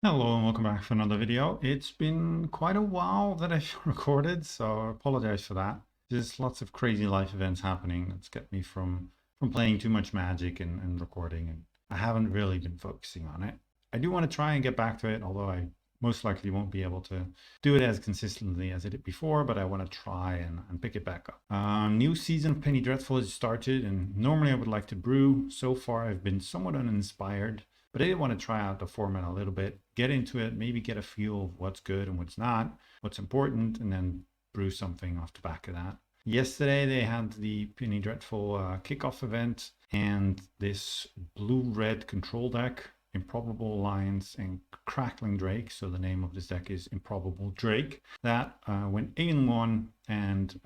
Hello and welcome back for another video. It's been quite a while that I've recorded, so I apologize for that. There's lots of crazy life events happening that's kept me from playing too much Magic and recording, and I haven't really been focusing on it. I do want to try and get back to it, although I most likely won't be able to do it as consistently as I did before, but I want to try and pick it back up. New season of Penny Dreadful has started, and normally I would like to brew. So far I've been somewhat uninspired. But I did want to try out the format a little bit, get into it, maybe get a feel of what's good and what's not, what's important, and then brew something off the back of that. Yesterday they had the Penny Dreadful kickoff event, and this blue-red control deck, Improbable Alliance and Crackling Drake, so the name of this deck is Improbable Drake, that went 8-1 and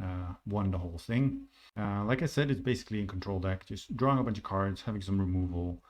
won the whole thing. Like I said, it's basically a control deck, just drawing a bunch of cards, having some removal,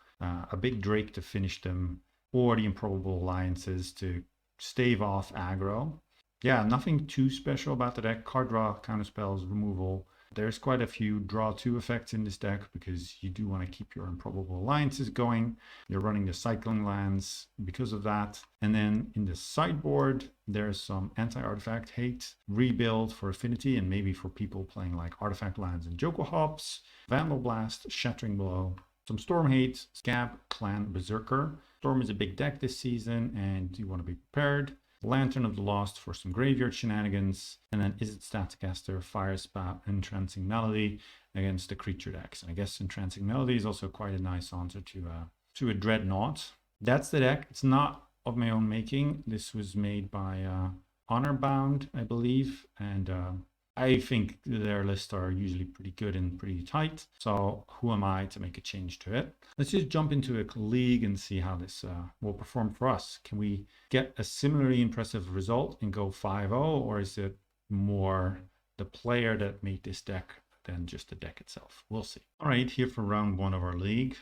a big Drake to finish them, or the Improbable Alliances to stave off aggro. Yeah, nothing too special about the deck. Card draw, counter spells, removal. There's quite a few draw 2 effects in this deck because you do want to keep your Improbable Alliances going. You're running the cycling lands because of that. And then in the sideboard, there's some anti-artifact hate, rebuild for affinity, and maybe for people playing like artifact lands and Joker Hops, Vandal Blast, Shattering Blow, some Storm Hate, Scab, Clan, Berserker. Storm is a big deck this season, and you want to be prepared. Lantern of the Lost for some graveyard shenanigans, and then Is It Staticaster, Fire Spout, Entrancing Melody against the creature decks. And I guess Entrancing Melody is also quite a nice answer to a Dreadnought. That's the deck. It's not of my own making. This was made by Honorbound, I believe, and I think their lists are usually pretty good and pretty tight. So who am I to make a change to it? Let's just jump into a league and see how this will perform for us. Can we get a similarly impressive result and go 5-0, or is it more the player that made this deck than just the deck itself? We'll see. All right, here for round 1 of our league.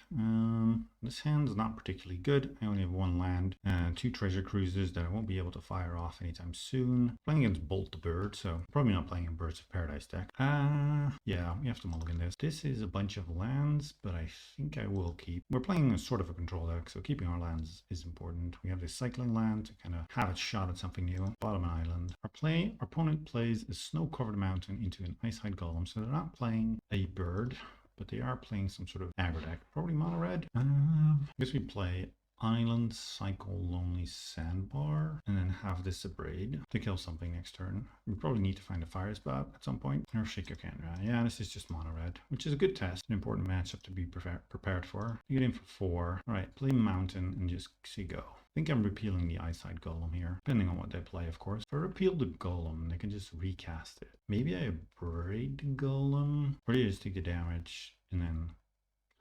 This hand is not particularly good. I only have 1 land and 2 treasure cruises that I won't be able to fire off anytime soon. Playing against Bolt the Bird, so probably not playing a Birds of Paradise deck. Yeah, we have to mulligan this. This is a bunch of lands, but I think I will keep. We're playing a sort of a control deck, so keeping our lands is important. We have this cycling land to kind of have a shot at something new. Bottom island. Our opponent plays a snow-covered mountain into an Icehide Golem, so they're not playing a bird, but they are playing some sort of aggro deck. Probably mono red. I guess we play Island, Cycle, Lonely Sandbar, and then have this Abrade to kill something next turn. We probably need to find a Fire Spout at some point. Or Shaker Canra. Yeah, this is just mono red, which is a good test. An important matchup to be prepared for. You get in for 4. All right, play Mountain and just see go. I think I'm repealing the Eyesight Golem here, depending on what they play, of course. If I repeal the Golem, they can just recast it. Maybe I Abrade the Golem, or do you just take the damage and then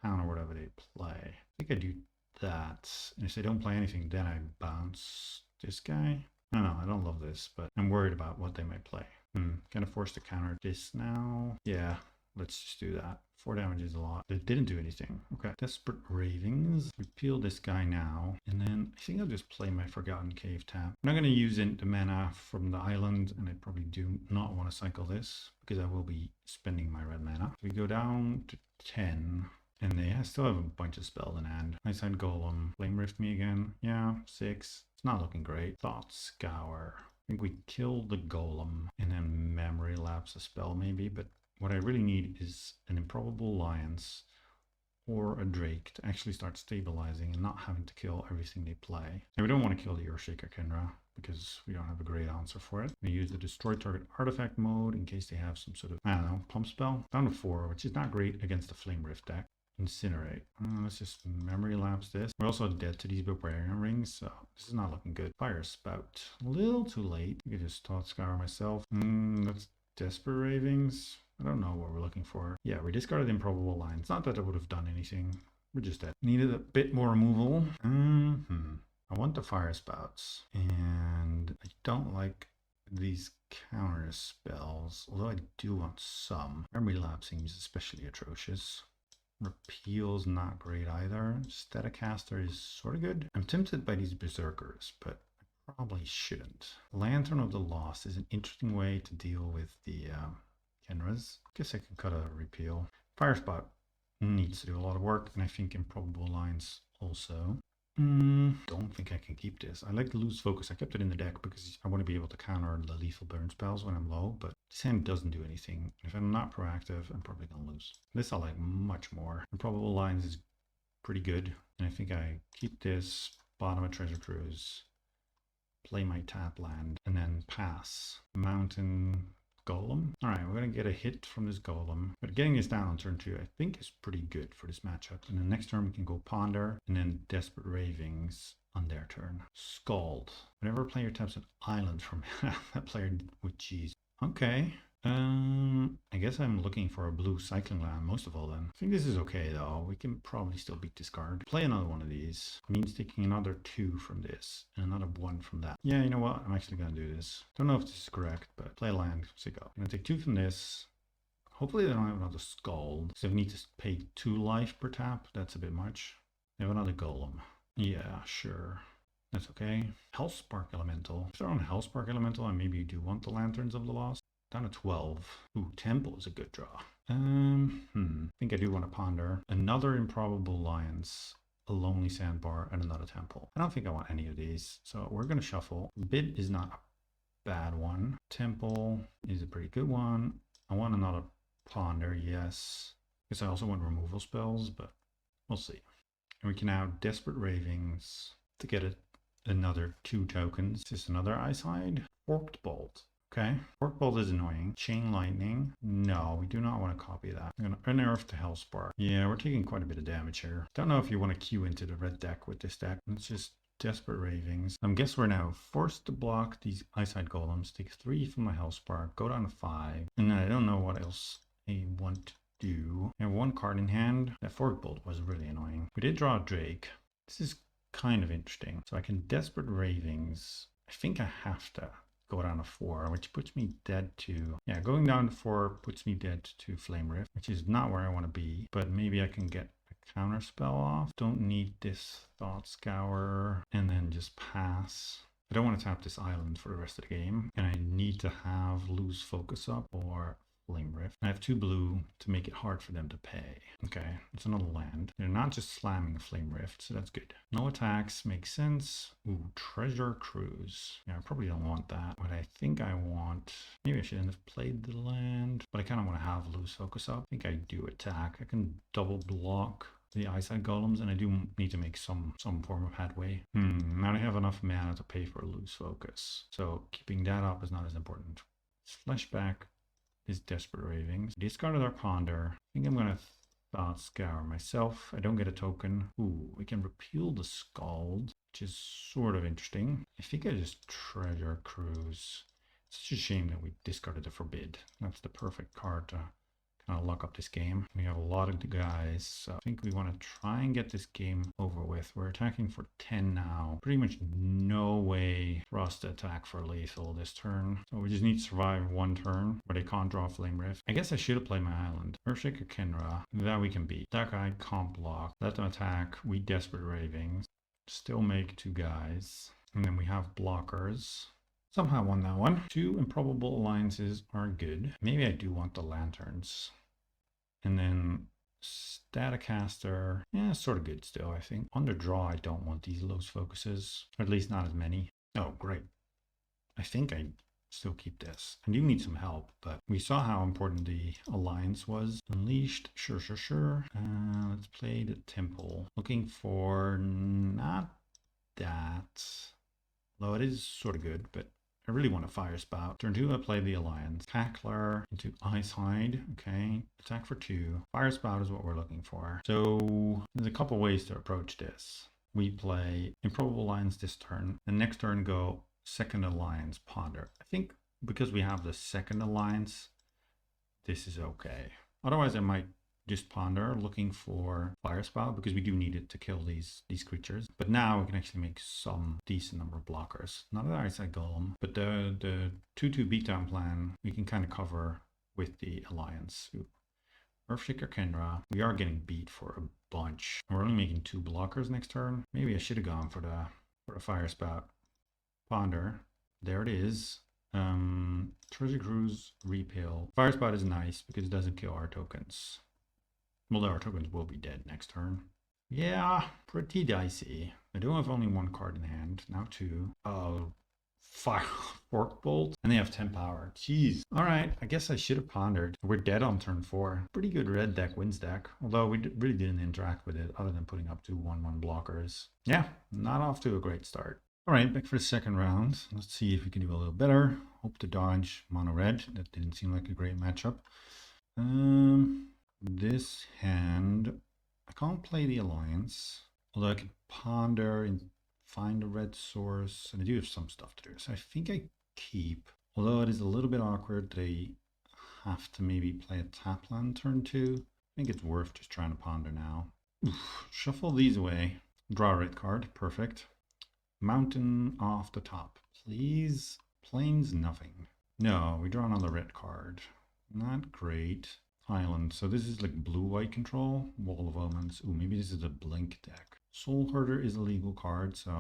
counter whatever they play? I think I do that. And if they don't play anything, then I bounce this guy. I don't know, I don't love this, but I'm worried about what they might play. Kind of forced to counter this now. Yeah, let's just do that. 4 damage is a lot. They didn't do anything. Okay. Desperate Ravings. Repeal this guy now. And then I think I'll just play my Forgotten Cave tap. I'm not going to use the mana from the island, and I probably do not want to cycle this because I will be spending my red mana. We go down to 10. And they still have a bunch of spells in hand. Eyesight Golem. Flame Rift me again. Yeah, 6. It's not looking great. Thought Scour. I think we kill the Golem and then Memory Lapse a spell maybe, but what I really need is an Improbable Alliance or a Drake to actually start stabilizing and not having to kill everything they play. And we don't want to kill the Earthshaker Kenra because we don't have a great answer for it. We use the Destroy Target Artifact mode in case they have some sort of, I don't know, pump spell. Down to 4, which is not great against the Flame Rift deck. Incinerate. Let's just Memory Lapse this. We're also dead to these Barbarian Rings, so this is not looking good. Fire Spout. A little too late. I could just Thought Scour myself. That's Desperate Ravings. I don't know what we're looking for. Yeah, we discarded Improbable Alliance. Not that it would have done anything. We're just dead. Needed a bit more removal. I want the Fire Spouts. And I don't like these counter spells, although I do want some. Memory Lapse seems especially atrocious. Repeal's not great either. Staticaster is sort of good. I'm tempted by these Berserkers, but I probably shouldn't. Lantern of the Lost is an interesting way to deal with the Kenras. Guess I can cut a repeal. Fire Spout needs to do a lot of work, and I think Improbable Alliance also. Don't think I can keep this. I like to lose focus. I kept it in the deck because I want to be able to counter the lethal burn spells when I'm low, but this hand doesn't do anything. If I'm not proactive, I'm probably going to lose. This I like much more. Improbable Lines is pretty good. And I think I keep this, bottom of Treasure Cruise, play my tap land, and then pass. Mountain Golem. All right, we're going to get a hit from this Golem. But getting this down on turn 2, I think is pretty good for this matchup. And then next turn we can go Ponder, and then Desperate Ravings on their turn. Scald. Whenever a player taps an island from that player with cheese. Okay. I guess I'm looking for a blue cycling land most of all then. I think this is okay though. We can probably still beat this card. Play another one of these. It means taking another 2 from this and another 1 from that. Yeah, you know what? I'm actually gonna do this. Don't know if this is correct, but play a land. So go. I'm gonna take 2 from this. Hopefully they don't have another Scald. So if we need to pay 2 life per tap, that's a bit much. They have another Golem. Yeah, sure. That's okay. Hellspark Elemental. If they're on Hellspark Elemental, I maybe do want the Lanterns of the Lost. Down to 12. Ooh, Temple is a good draw. I think I do want to ponder. Another Improbable Alliance, a Lonely Sandbar, and another Temple. I don't think I want any of these, so we're going to shuffle. Bid is not a bad one. Temple is a pretty good one. I want another Ponder, yes. Because I also want removal spells, but we'll see. And we can now Desperate Ravings to get another 2 tokens. Just another Eyeside. Forked Bolt. Okay, Forked Bolt is annoying. Chain Lightning. No, we do not want to copy that. I'm going to unearth the Hellspark. Yeah, we're taking quite a bit of damage here. Don't know if you want to queue into the red deck with this deck. It's just Desperate Ravings. I guess we're now forced to block these Eyeside Golems. Take 3 from my Hellspark. Go down to 5. And I don't know what else I want to do. I have 1 card in hand. That Forked Bolt was really annoying. We did draw a Drake. This is kind of interesting. So I can Desperate Ravings. I think I have to go down to 4, which puts me dead to, yeah, going down to 4 puts me dead to Flame Rift, which is not where I want to be, but maybe I can get a counter spell off. Don't need this Thought Scour, and then just pass. I don't want to tap this island for the rest of the game, and I need to have lose focus up or Flame Rift. I have 2 blue to make it hard for them to pay. Okay, it's another land. They're not just slamming a Flame Rift, so that's good. No attacks makes sense. Ooh, Treasure Cruise. Yeah, I probably don't want that. What I think I want, maybe I shouldn't have played the land, but I kind of want to have lose focus up. I think I do attack. I can double block the Eyeside Golems, and I do need to make some form of headway. Now I have enough mana to pay for lose focus, so keeping that up is not as important. Flashback is Desperate Ravings. Discarded our Ponder. I think I'm going to Thought Scour myself. I don't get a token. Ooh, we can repeal the Scald, which is sort of interesting. I think I just Treasure Cruise. It's such a shame that we discarded the Forbid. That's the perfect card to kind of lock up this game. We have a lot of guys, so I think we want to try and get this game over with. We're attacking for 10 now. Pretty much no way for us to attack for lethal this turn. So we just need to survive 1 turn where they can't draw Flame Rift. I guess I should have played my island. Earthshaker Kenra. That we can beat. That guy can't block. Let them attack. We Desperate Ravings. Still make 2 guys. And then we have blockers. Somehow won that one. 2 Improbable Alliances are good. Maybe I do want the Lanterns. And then Staticaster, yeah, sort of good still, I think. Under draw, I don't want these lose focuses, or at least not as many. Oh, great. I think I still keep this. I do need some help, but we saw how important the alliance was. Unleashed, sure. Let's play the Temple. Looking for not that, though it is sort of good, but I really want a Fire Spout. Turn 2, I play the Alliance. Tackler into Eyeside. Okay. Attack for 2. Fire Spout is what we're looking for. So there's a couple ways to approach this. We play Improbable Alliance this turn. The next turn go second Alliance Ponder. I think because we have the second Alliance, this is okay. Otherwise I might just Ponder looking for Fire Spout because we do need it to kill these creatures. But now we can actually make some decent number of blockers. Not an Eyeside Golem, but the 2/2 beatdown plan we can kind of cover with the Alliance. Earthshaker Kenra. We are getting beat for a bunch. We're only making 2 blockers next turn. Maybe I should have gone for the Fire Spout. Ponder. There it is. Treasure Cruise, Repeal. Fire Spout is nice because it doesn't kill our tokens. Well, our tokens will be dead next turn. Yeah, pretty dicey. I do have only one card in hand, now two. Oh, fire fork bolt, and they have 10 power. Jeez. All right, I guess I should have pondered. We're dead on turn 4. Pretty good red deck wins deck, although we really didn't interact with it other than putting up 2 1/1 blockers. Yeah, not off to a great start. All right, back for the second round. Let's see if we can do a little better. Hope to dodge mono red. That didn't seem like a great matchup. This hand, I can't play the alliance, although I could ponder and find a red source, and I do have some stuff to do. So I think I keep, although it is a little bit awkward, they have to maybe play a tap land turn 2. I think it's worth just trying to ponder now. Oof, shuffle these away. Draw a red card, perfect. Mountain off the top, please. Plains, nothing. No, we draw another red card. Not great. Island. So this is like blue-white control. Wall of Omens. Ooh, maybe this is a blink deck. Soul Herder is a legal card, so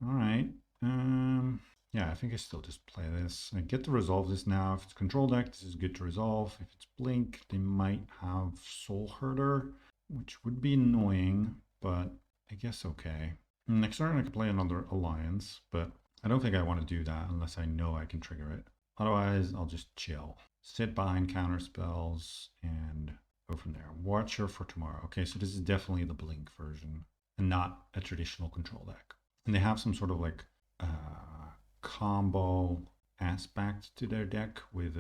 all right. Yeah, I think I still just play this. I get to resolve this now. If it's control deck, this is good to resolve. If it's blink, they might have Soul Herder, which would be annoying, but I guess okay. Next turn I could play another alliance, but I don't think I want to do that unless I know I can trigger it. Otherwise, I'll just chill. Sit behind counter spells and go from there. Watcher for tomorrow. Okay, so this is definitely the blink version and not a traditional control deck. And they have some sort of like combo aspect to their deck with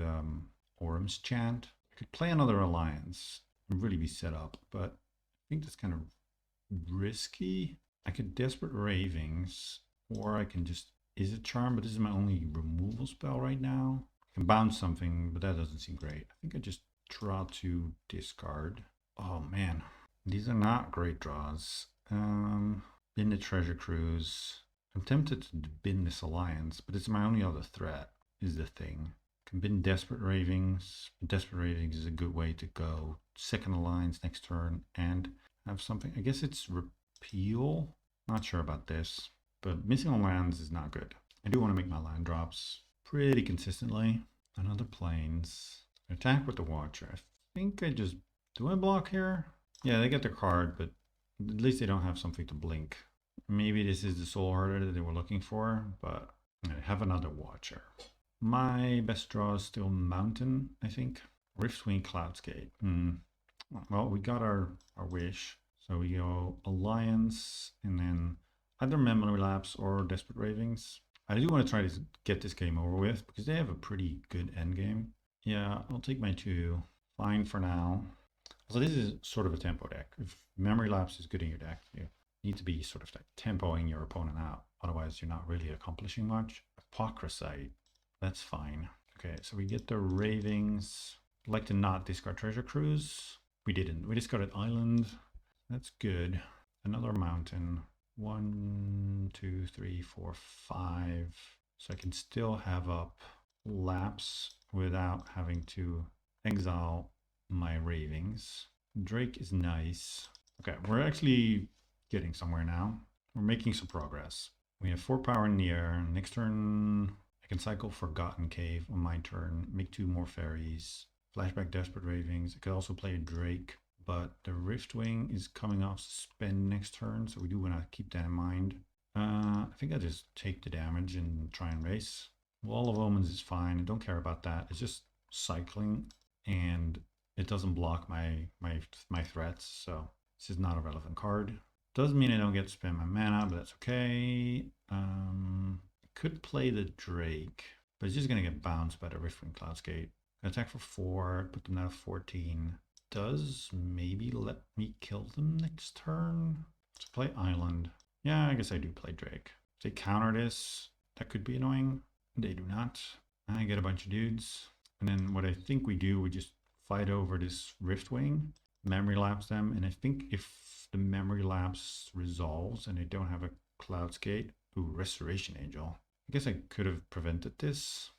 Orm's Chant. I could play another alliance and really be set up, but I think that's kind of risky. I could Desperate Ravings, or I can just Is it Charm, but this is my only removal spell right now. I can bounce something, but that doesn't seem great. I think I just draw to discard. Oh man, these are not great draws. Bin the Treasure Cruise. I'm tempted to bin this alliance, but it's my only other threat, is the thing. I can bin Desperate Ravings. Desperate Ravings is a good way to go. Second alliance next turn and have something. I guess it's Repeal. Not sure about this, but missing on lands is not good. I do want to make my land drops pretty consistently. Another Plains. Attack with the Watcher. I think I just... Do I block here? Yeah, they get their card, but at least they don't have something to blink. Maybe this is the Soul Herder that they were looking for, but I have another Watcher. My best draw is still Mountain, I think. Riftwing Cloudscape. Well, we got our wish. So we go Alliance, and then either Memory Lapse or Desperate Ravings. I do want to try to get this game over with, because they have a pretty good endgame. Yeah, I'll take my 2. Fine for now. So this is sort of a tempo deck. If Memory Lapse is good in your deck, you need to be sort of like tempoing your opponent out. Otherwise, you're not really accomplishing much. Apocryphite, that's fine. Okay, so we get the Ravings. I'd like to not discard Treasure Cruise. We didn't. We discarded Island. That's good. Another Mountain. 1, 2, 3, 4, 5. So I can still have up Lapse without having to exile my Ravings. Drake is nice. Okay, we're actually getting somewhere now. We're making some progress. We have 4 power in the air. Next turn, I can cycle Forgotten Cave on my turn, make 2 more fairies, flashback Desperate Ravings. I could also play a Drake, but the Riftwing is coming off suspend next turn, so we do want to keep that in mind. I think I just take the damage and try and race. Wall of Omens is fine. I don't care about that. It's just cycling, and it doesn't block my threats, so this is not a relevant card. Doesn't mean I don't get to spend my mana, but that's okay. Could play the Drake, but it's just going to get bounced by the Riftwing Cloudscape. Attack for 4, put them down to 14. Does maybe let me kill them next turn. Let's play Island. Yeah, I guess I do play Drake. If they counter this, that could be annoying. They do not. I get a bunch of dudes. And then what I think we do, we just fight over this Riftwing, Memory Lapse them, and I think if the Memory Lapse resolves and they don't have a Cloudscape, ooh, Restoration Angel. I guess I could have prevented this.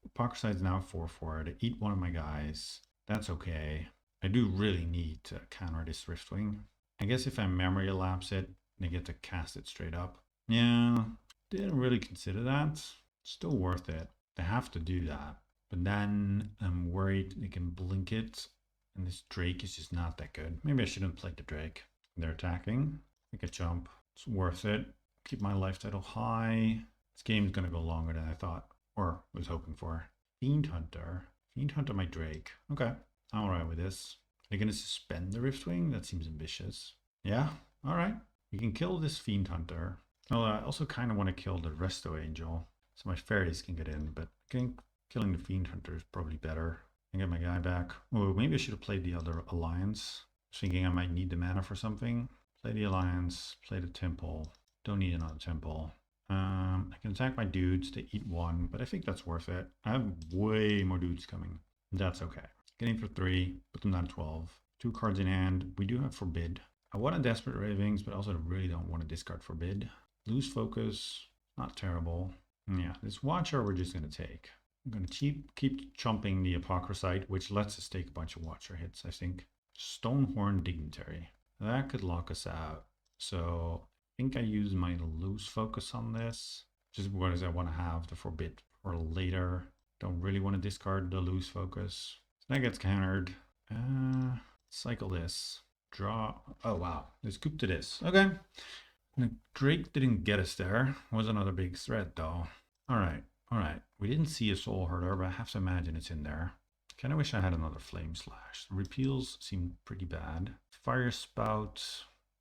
Apocryphite now 4/4. They eat one of my guys. That's okay. I do really need to counter this Riftwing. I guess if I Memory Lapse it, they get to cast it straight up. Yeah, didn't really consider that. Still worth it. They have to do that. But then I'm worried they can blink it, and this Drake is just not that good. Maybe I shouldn't play the Drake. They're attacking. I think a jump. It's worth it. keep my life total high. This game's gonna go longer than I thought or was hoping for. Fiend Hunter. Fiend Hunter my Drake. Okay, I'm alright with this. Are they gonna suspend the Riftwing? That seems ambitious. Yeah, alright. We can kill this Fiend Hunter. Well, I also kind of want to kill the Resto Angel so my fairies can get in, but I think killing the Fiend Hunter is probably better. I get my guy back. Oh, maybe I should have played the other Alliance. Thinking I might need the mana for something. Play the Alliance, play the Temple. Don't need another Temple. I can attack my dudes, they eat one, but I think that's worth it. I have way more dudes coming. That's okay. Getting for 3, put them down to 12. 2 cards in hand. We do have Forbid. I want a Desperate Ravings, but also really don't want to discard Forbid. Lose Focus, not terrible. Yeah, this Watcher we're just going to take. I'm going to keep chomping the Apocryphite, which lets us take a bunch of Watcher hits, I think. Stonehorn Dignitary. That could lock us out. So I think I use my Lose Focus on this. Just because I want to have the Forbid for later. Don't really want to discard the Lose Focus. So that gets countered. Cycle this. Draw. Oh, wow. Let's scoop to this. Okay. Drake didn't get us there. Was another big threat, though. All right. All right. We didn't see a Soul Herder, but I have to imagine it's in there. Kind of wish I had another Flame Slash. Repeals seem pretty bad. Fire Spout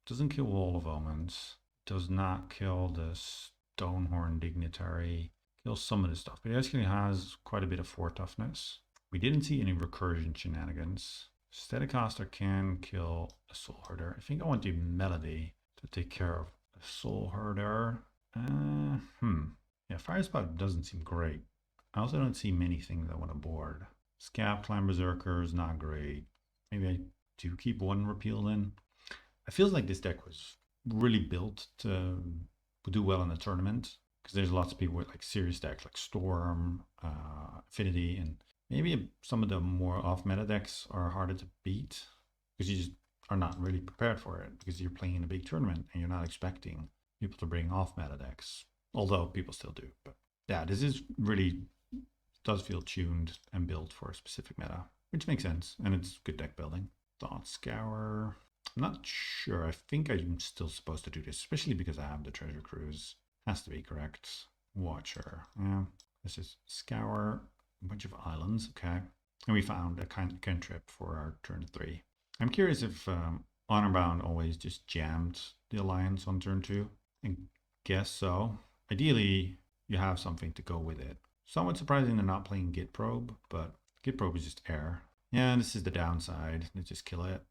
doesn't kill Wall of Omens. Does not kill the Stonehorn Dignitary. Kills some of the stuff, but it actually has quite a bit of 4 toughness. We didn't see any recursion shenanigans. Steadicaster can kill a Soul Herder. I think I want the Melody to take care of a Soul Herder. Yeah, Fire Spout doesn't seem great. I also don't see many things I want to board. Scab Climb Berserker is not great. Maybe I do keep one repeal in. It feels like this deck was really built to do well in the tournament, because there's lots of people with like serious decks like Storm, Affinity, and maybe some of the more off-meta decks are harder to beat because you just are not really prepared for it because you're playing in a big tournament and you're not expecting people to bring off-meta decks, although people still do. But yeah, this is really does feel tuned and built for a specific meta, which makes sense, and it's good deck building. Thought Scour. I'm not sure. I think I'm still supposed to do this, especially because I have the Treasure Cruise. Has to be correct. Watcher. Yeah. This is Scour. A bunch of islands. Okay. And we found a cantrip for our turn 3. I'm curious if Honorbound always just jammed the Alliance on turn 2. I guess so. Ideally, you have something to go with it. Somewhat surprising they're not playing Git Probe, but Git Probe is just air. Yeah, this is the downside. Let's just kill it.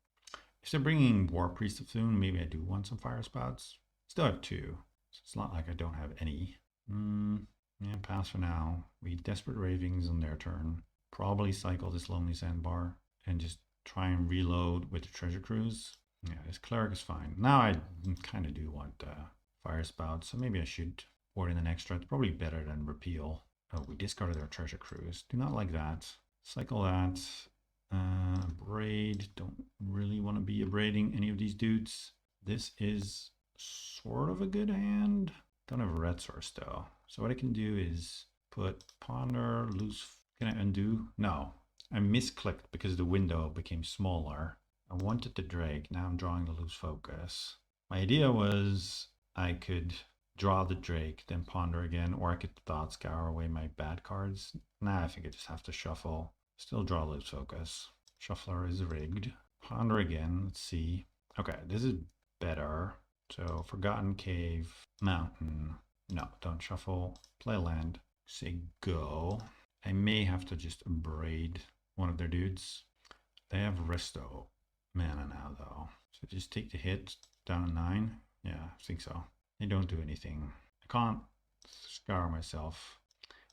If they're bringing War Priest of Thune, maybe I do want some Fire Spouts. Still have 2, so it's not like I don't have any. Yeah, pass for now. We Desperate Ravings on their turn. Probably cycle this Lonely Sandbar and just try and reload with the Treasure Cruise. Yeah, this Cleric is fine. Now I kind of do want Fire Spout, so maybe I should board in an extra. It's probably better than Repeal. Oh, we discarded our Treasure Cruise. Do not like that. Cycle that. Braid. Don't really want to be abrading any of these dudes. This is sort of a good hand. Don't have a red source though. So what I can do is put Ponder, loose. Can I undo? No. I misclicked because the window became smaller. I wanted to drag. Now I'm drawing the loose focus. My idea was I could draw the Drake, then ponder again, or I could Thought Scour away my bad cards. Nah, I think I just have to shuffle. Still draw loose focus. Shuffler is rigged. Ponder again. Let's see. Okay, this is better. So Forgotten Cave, Mountain. No, don't shuffle. Play land. Say go. I may have to just abrade one of their dudes. They have Resto mana now though. So just take the hit down to 9. Yeah, I think so. They don't do anything. I can't scour myself.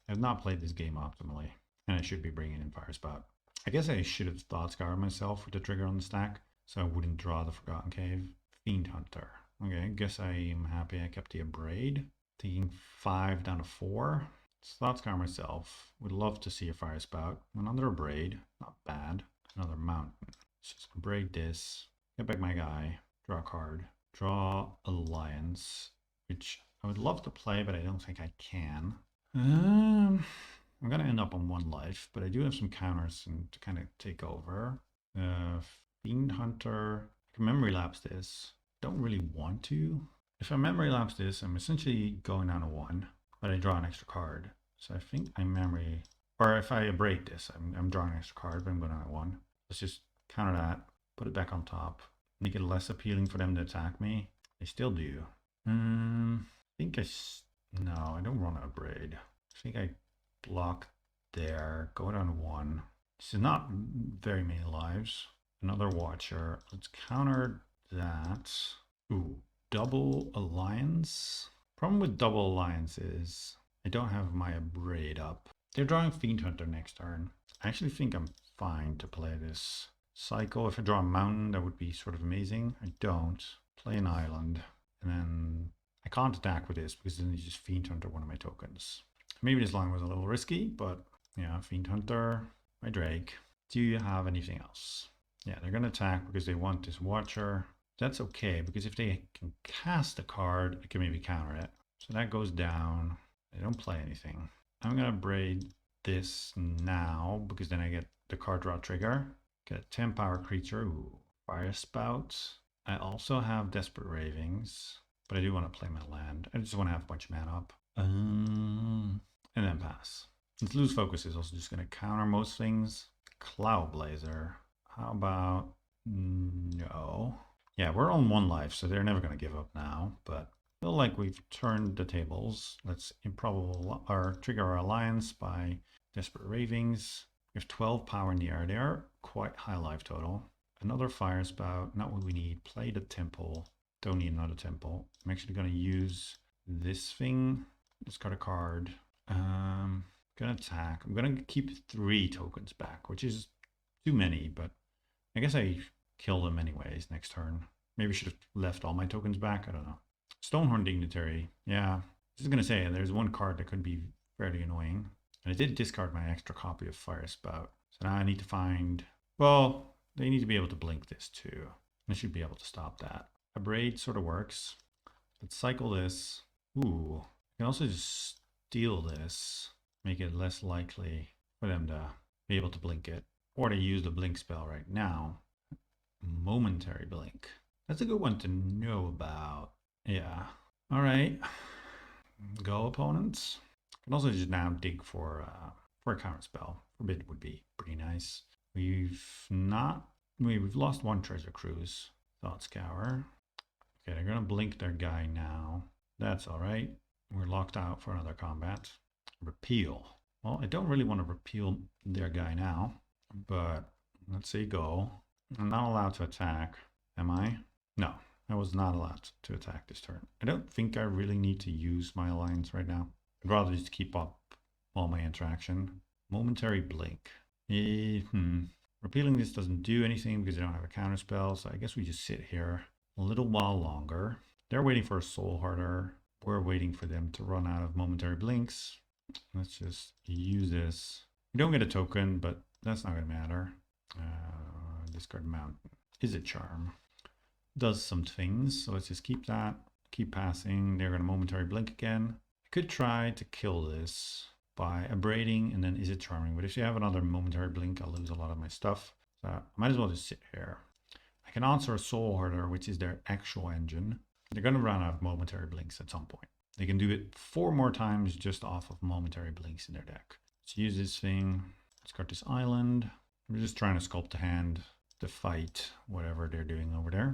I have not played this game optimally. And I should be bringing in Fire Spout. I guess I should have Thought Scour myself with the trigger on the stack, so I wouldn't draw the Forgotten Cave. Fiend Hunter. Okay, I guess I am happy I kept the Abrade. Taking 5 down to 4. Thought Scour myself. Would love to see a Fire Spout. Another Abrade. Not bad. Another Mountain. Let's just Abrade this. Get back my guy. Draw a card. Draw Alliance, which I would love to play, but I don't think I can. I'm going to end up on 1 life, but I do have some counters to kind of take over. Fiend Hunter. I can Memory Lapse this. Don't really want to. if I memory lapse this, I'm essentially going down to 1, but I draw an extra card. So I think I memory, or if I abrade this, I'm drawing an extra card, but I'm going down to 1. Let's just counter that, put it back on top, make it less appealing for them to attack me. They still do. I think no, I don't want to abrade. I think I block there, go down to 1. This is not very many lives. Another Watcher. Let's counter that. Ooh, double Alliance. Problem with double Alliance is I don't have my abrade up. They're drawing Fiend Hunter next turn. I actually think I'm fine to play this cycle. If I draw a mountain, that would be sort of amazing. I don't. Play an island. And then I can't attack with this because then you just Fiend Hunter one of my tokens. Maybe this line was a little risky, but yeah, Fiend Hunter, my Drake. Do you have anything else? Yeah, they're going to attack because they want this Watcher. That's okay, because if they can cast a card, I can maybe counter it. So that goes down. They don't play anything. I'm going to braid this now, because then I get the card draw trigger. Get a 10 power creature. Ooh, Fire Spout. I also have Desperate Ravings, but I do want to play my land. I just want to have a bunch of mana up. And then pass. Since Lose Focus is also just going to counter most things. Cloud Blazer. How about no? Yeah, we're on 1 life, so they're never going to give up now. But I feel like we've turned the tables. Let's Improbable or trigger our alliance by Desperate Ravings. We have 12 power in the air there. Quite high life total. Another Fire Spout. Not what we need. Play the Temple. Don't need another Temple. I'm actually going to use this thing. Discard a card. Gonna attack. I'm gonna keep 3 tokens back, which is too many, but I guess I kill them anyways next turn. Maybe should have left all my tokens back. I don't know. Stonehorn Dignitary. Yeah, just gonna say there's one card that could be fairly annoying, and I did discard my extra copy of Fire Spout. So now I need to find. Well, they need to be able to blink this too. I should be able to stop that. A braid sort of works. Let's cycle this. Ooh, I can also just steal this. Make it less likely for them to be able to blink it. Or to use the blink spell right now. Momentary blink. That's a good one to know about. Yeah. Alright. Go opponents. Can also just now dig for a counter spell. Forbid would be pretty nice. We've lost 1 Treasure Cruise. Thought Scour. Okay, they're gonna blink their guy now. That's alright. We're locked out for another combat. Repeal. Well, I don't really want to repeal their guy now, but let's say go. I'm not allowed to attack, am I? No, I was not allowed to attack this turn. I don't think I really need to use my alliance right now. I'd rather just keep up all my interaction. Momentary blink. Repealing this doesn't do anything because I don't have a counter spell, so I guess we just sit here a little while longer. They're waiting for a Soul Harder. We're waiting for them to run out of momentary blinks. Let's just use this. We don't get a token, but that's not going to matter. Discard Mountain. Is a charm. Does some things, so let's just keep that. Keep passing. They're going to momentary blink again. I could try to kill this by abrading and then is it charming, but if you have another momentary blink, I'll lose a lot of my stuff. So I might as well just sit here. I can answer a Soul Harder, which is their actual engine. They're going to run out of momentary blinks at some point. They can do it 4 more times just off of momentary blinks in their deck. Let's use this thing. Discard this island. We're just trying to sculpt a hand to fight whatever they're doing over there.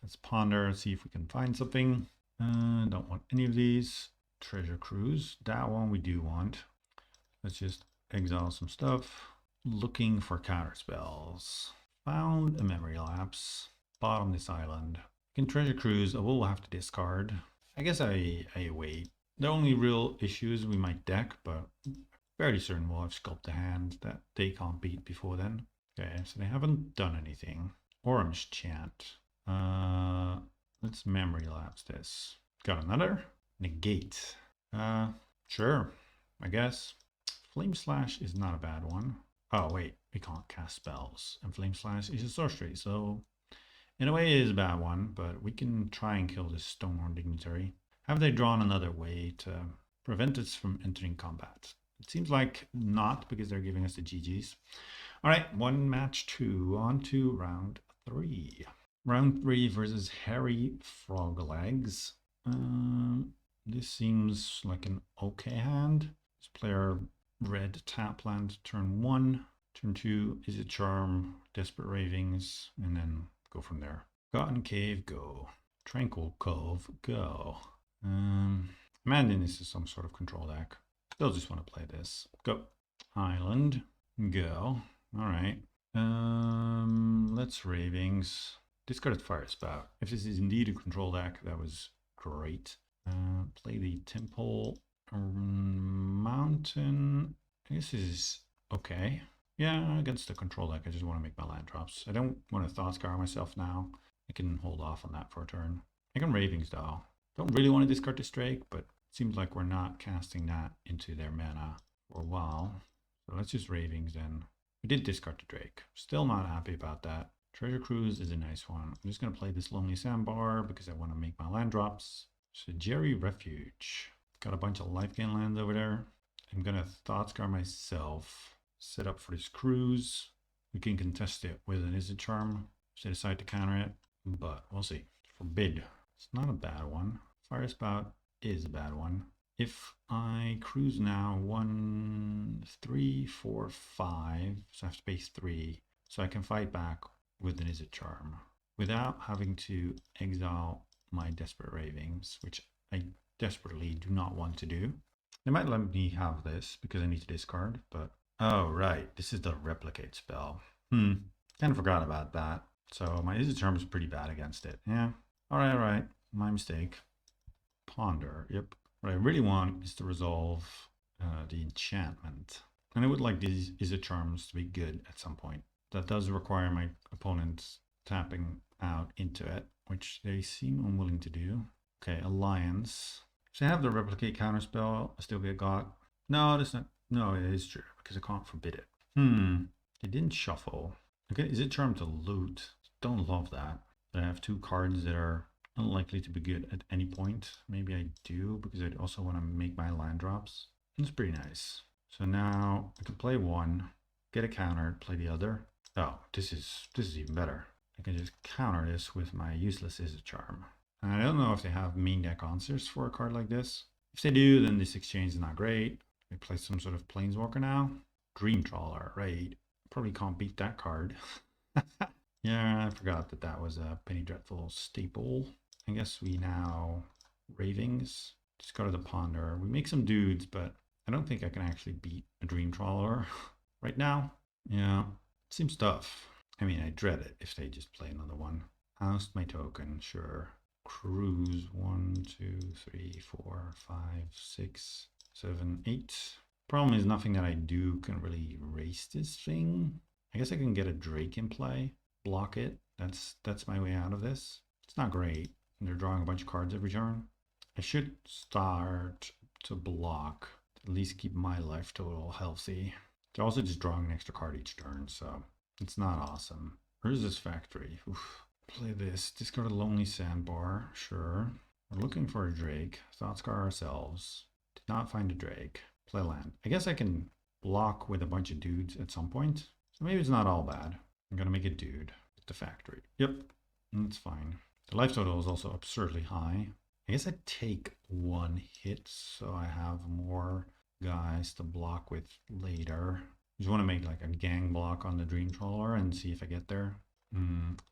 Let's ponder, see if we can find something. Don't want any of these. Treasure Cruise. That one we do want. Let's just exile some stuff. Looking for counter spells. Found a memory lapse. Bottom this island. In Treasure Cruise, I will have to discard. I guess I wait. The only real issue is we might deck, but fairly certain we'll have sculpt a hand that they can't beat before then. Okay, so they haven't done anything. Orange Chant. Let's memory lapse this. Got another? Negate. Sure, I guess. Flame Slash is not a bad one. Oh wait, we can't cast spells. And Flame Slash is a sorcery, so in a way it is a bad one, but we can try and kill this Stonehorn Dignitary. Have they drawn another way to prevent us from entering combat? It seems like not, because they're giving us the GGs. Alright, 1 match 2, on to round 3. Round 3 versus Hairy Frog Legs. This seems like an okay hand. This player red tap land turn 1. Turn 2 is a charm, Desperate Ravings, and then go from there. Forgotten Cave, go. Tranquil Cove, go. Imagine this is some sort of control deck. They'll just want to play this. Go. Island, go. Alright. Let's Ravings. Discarded Fire Spout. If this is indeed a control deck, that was great. Play the Temple Mountain. I guess this is okay. Yeah, against the control deck, I just want to make my land drops. I don't want to Thought Scour myself now. I can hold off on that for a turn. I can Ravings though. Don't really want to discard this Drake, but it seems like we're not casting that into their mana for a while. So let's just Ravings then. We did discard the Drake. Still not happy about that. Treasure Cruise is a nice one. I'm just going to play this Lonely Sandbar because I want to make my land drops. So Jerry Refuge. Got a bunch of life gain lands over there. I'm going to Thought Scour myself. Set up for this cruise. We can contest it with an Izzet Charm. If they decide to counter it. But we'll see. Forbid. It's not a bad one. Fire Spout is a bad one. If I cruise now 1, 3, 4, 5. So I have to pay 3. So I can fight back with an Izzet Charm without having to exile my Desperate Ravings, which I desperately do not want to do. They might let me have this because I need to discard, but oh right, this is the Replicate spell. Kind of forgot about that. So my Izzet Charm is pretty bad against it. Yeah, alright, my mistake. Ponder, yep. What I really want is to resolve the enchantment. And I would like these Izzet Charms to be good at some point. That does require my opponents tapping out into it, which they seem unwilling to do. Okay, Alliance. So I have the Replicate counterspell. I still get got. No, that's not. No, it is true because I can't forbid it. It didn't shuffle. Okay, is it Charm to loot? Don't love that. I have 2 cards that are unlikely to be good at any point. Maybe I do because I also want to make my land drops. It's pretty nice. So now I can play 1, get a counter, play the other. Oh, this is even better. I can just counter this with my useless Izzet Charm. And I don't know if they have main deck answers for a card like this. If they do, then this exchange is not great. I play some sort of Planeswalker now. Dream Trawler, right? Probably can't beat that card. Yeah, I forgot that that was a Penny Dreadful staple. I guess we now Ravings. Discard the Ponder. We make some dudes, but I don't think I can actually beat a Dream Trawler right now. Yeah, seems tough. I mean, I dread it if they just play another one. Housed my token, sure. Cruise 1, 2, 3, 4, 5, 6, 7, 8. Problem is nothing that I do can really erase this thing. I guess I can get a Drake in play, block it. That's my way out of this. It's not great. They're drawing a bunch of cards every turn. I should start to block, to at least keep my life total healthy. They're also just drawing an extra card each turn, so it's not awesome. Where's this factory? Oof. Play this. Discard a Lonely Sandbar. Sure. We're looking for a Drake. Thought Scar ourselves. Did not find a Drake. Play land. I guess I can block with a bunch of dudes at some point. So maybe it's not all bad. I'm gonna make a dude with the factory. Yep. That's fine. The life total is also absurdly high. I guess I take 1 hit so I have more guys to block with later. Just want to make like a gang block on the Dream Trawler and see if I get there.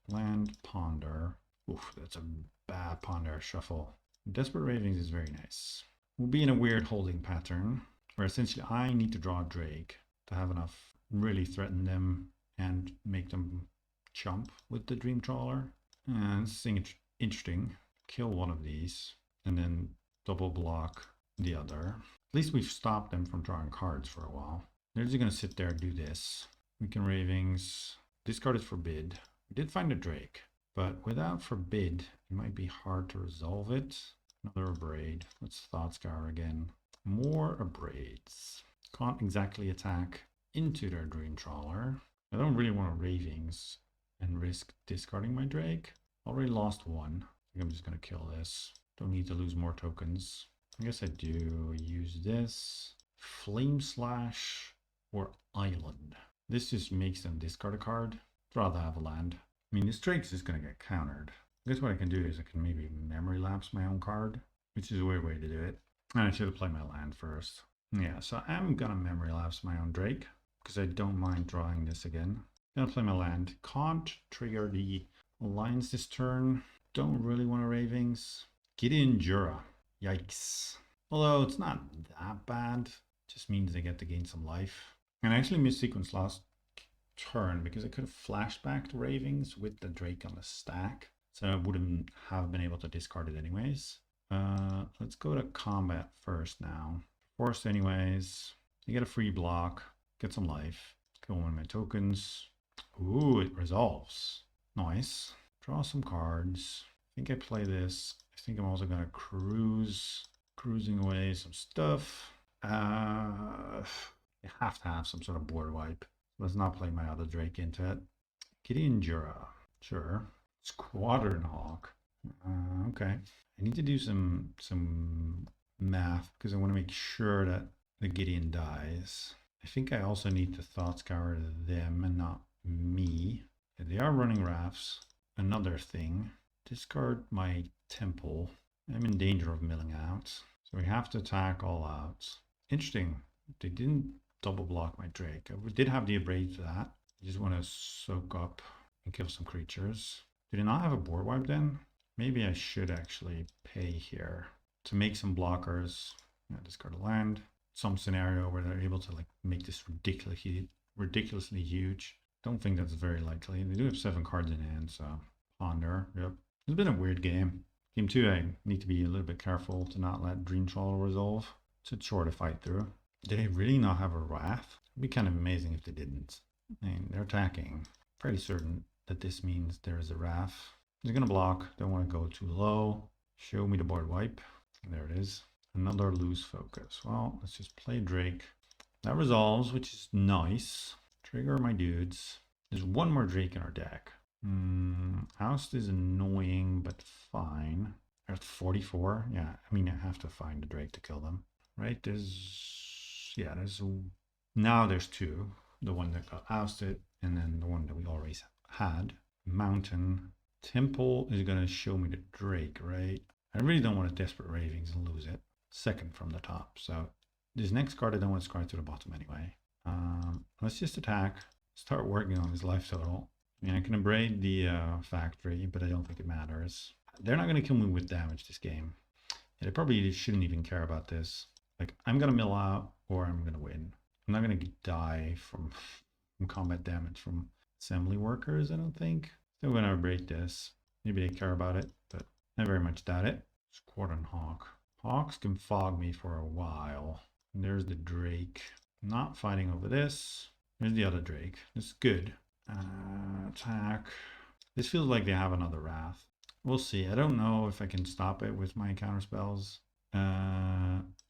Land Ponder. Oof, that's a bad Ponder shuffle. Desperate Ravings is very nice. We'll be in a weird holding pattern where essentially I need to draw Drake to have enough really threaten them and make them chump with the Dream Trawler. And this thing is interesting. Kill one of these and then double block the other. At least we've stopped them from drawing cards for a while. They're just going to sit there and do this. We can Ravings. Discard is Forbid. We did find a Drake, but without Forbid, it might be hard to resolve it. Another Abrade. Let's Thought Scour again. More Abrades. Can't exactly attack into their Dream Trawler. I don't really want to Ravings and risk discarding my Drake. Already lost 1. I think I'm just going to kill this. Don't need to lose more tokens. I guess I do use this. Flame Slash or Island. This just makes them discard a card. I'd rather have a land. I mean, this Drake's is going to get countered. I guess what I can do is I can maybe memory lapse my own card, which is a weird way to do it. And I should have played my land first. Yeah, so I'm gonna memory lapse my own Drake because I don't mind drawing this again. Gonna play my land. Can't trigger the alliance this turn. Don't really want to Ravings. Gideon Jura. Yikes. Although it's not that bad. Just means I get to gain some life. And I actually missed sequence last turn because I could have flashbacked Ravings with the Drake on the stack. So I wouldn't have been able to discard it anyways. Let's go to combat first now. Forced anyways. You get a free block. Get some life. Let's go on one of my tokens. Ooh, it resolves. Nice. Draw some cards. I think I play this. I think I'm also gonna cruising away some stuff. You have to have some sort of board wipe. Let's not play my other Drake into it. Gideon Jura. Sure. Squadron Hawk. Okay. I need to do some math because I want to make sure that the Gideon dies. I think I also need to Thought Scour them and not me. Yeah, they are running rafts. Another thing. Discard my temple. I'm in danger of milling out. So we have to attack all out. Interesting. They didn't double block my Drake. I did have the abrade for that. I just want to soak up and kill some creatures. Did I not have a board wipe then? Maybe I should actually pay here to make some blockers. Discard a land. Some scenario where they're able to like make this ridiculously huge. Don't think that's very likely. They do have 7 cards in hand, so ponder. Yep. It's been a weird game. Game 2, I need to be a little bit careful to not let Dream Trawler resolve. It's a chore to fight through. Did they really not have a Wrath? It'd be kind of amazing if they didn't. I mean, they're attacking. Pretty certain that this means there is a Wrath. They're going to block. Don't want to go too low. Show me the board wipe. There it is. Another loose focus. Well, let's just play Drake. That resolves, which is nice. Trigger my dudes. There's one more Drake in our deck. Oust is annoying, but fine. They're at 44. Yeah, I mean, I have to find a Drake to kill them. Right? Now there's 2. The one that got ousted, and then the one that we always had. Mountain. Temple is going to show me the Drake, right? I really don't want to Desperate Ravings and lose it. Second from the top. So this next card I don't want to scry to the bottom anyway. Let's just attack. Start working on his life total. I mean, I can abrade the factory, but I don't think it matters. They're not going to kill me with damage this game. Yeah, they probably shouldn't even care about this. Like, I'm going to mill out or I'm going to win. I'm not going to die from combat damage from assembly workers, I don't think. Still going to abrade this. Maybe they care about it, but I very much doubt it. Squadron Hawk. Hawks can fog me for a while. And there's the Drake. Not fighting over this. There's the other Drake. This is good. Attack. This feels like they have another Wrath. We'll see. I don't know if I can stop it with my counter spells.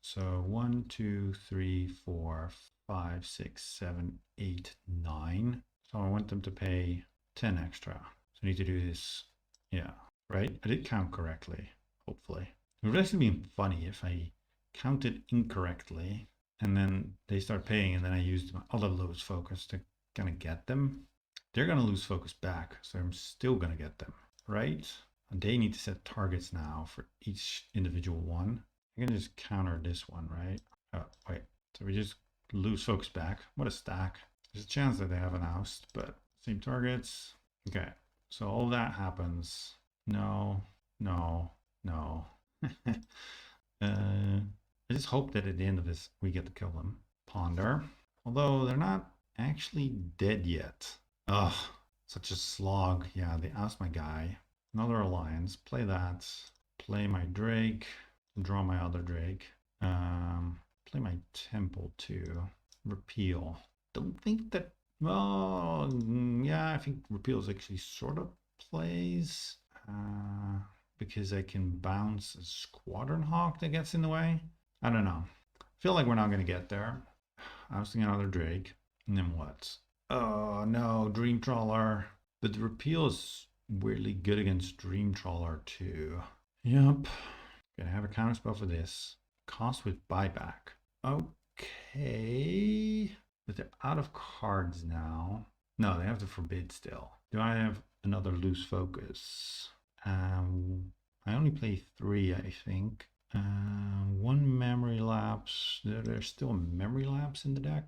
So 1, 2, 3, 4, 5, 6, 7, 8, 9. So I want them to pay 10 extra. So I need to do this. Yeah, right? I did count correctly, hopefully. It would actually be funny if I counted incorrectly and then they start paying and then I used my other lose focus to kind of get them. They're going to lose focus back, so I'm still going to get them, right? And they need to set targets now for each individual one. I can just counter this one, right? Oh, wait. So we just lose focus back. What a stack. There's a chance that they have an oust, but same targets. Okay, so all that happens. No, no, no. I just hope that at the end of this, we get to kill them. Ponder. Although they're not actually dead yet. Ugh, such a slog. Yeah, they oust my guy. Another alliance. Play that. Play my Drake. Draw my other Drake. Play my Temple too. Repeal. Don't think that. Well, yeah, I think Repeal is actually sort of plays. Because I can bounce a Squadron Hawk that gets in the way. I don't know. I feel like we're not going to get there. Ousting another Drake. And then what? Oh no, Dream Trawler. But the repeal is weirdly good against Dream Trawler too. Yep. Gonna have a counterspell for this. Cost with buyback. Okay. But they're out of cards now. No, they have to forbid still. Do I have another loose focus? I only play 3, I think. One memory lapse. There's still a memory lapse in the deck.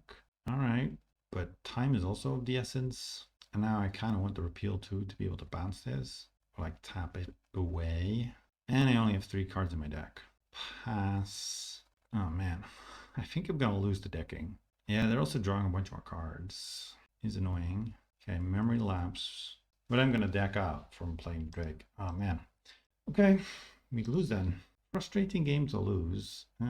All right, but time is also of the essence. And now I kind of want the repeal too to be able to bounce this, or like tap it away. And I only have 3 cards in my deck. Pass. Oh man, I think I'm gonna lose the decking. Yeah, they're also drawing a bunch more cards. Is annoying. Okay, memory lapse. But I'm gonna deck out from playing Drake. Oh man. Okay, we lose then. Frustrating game to lose. I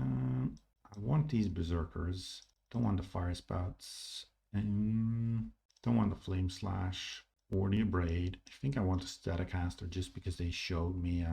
want these berserkers. Don't want the fire spouts. Don't want the flame slash or the abrade. I think I want the staticaster just because they showed me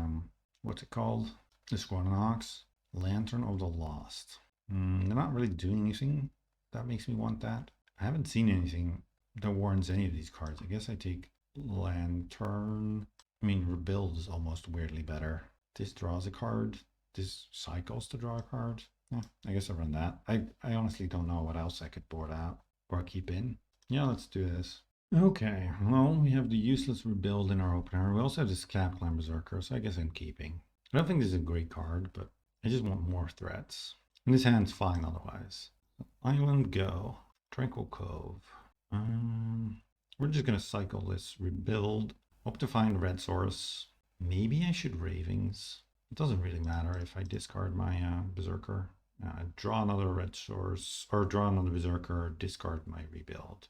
what's it called? The Squadronox. Lantern of the Lost. They're not really doing anything. That makes me want that. I haven't seen anything that warrants any of these cards. I guess I take Lantern. I mean, Rebuild is almost weirdly better. This draws a card. This cycles to draw a card. Yeah, I guess I run that. I honestly don't know what else I could board out or keep in. Yeah, let's do this. Okay, well, we have the useless Rebuild in our opener. We also have this Capclan Berserker, so I guess I'm keeping. I don't think this is a great card, but I just want more threats. And this hand's fine otherwise. Island Go. Tranquil Cove. We're just gonna cycle this Rebuild. Hope to find red source. Maybe I should Ravings. It doesn't really matter if I discard my Berserker. Draw another red source, or draw another Berserker, or discard my Rebuild.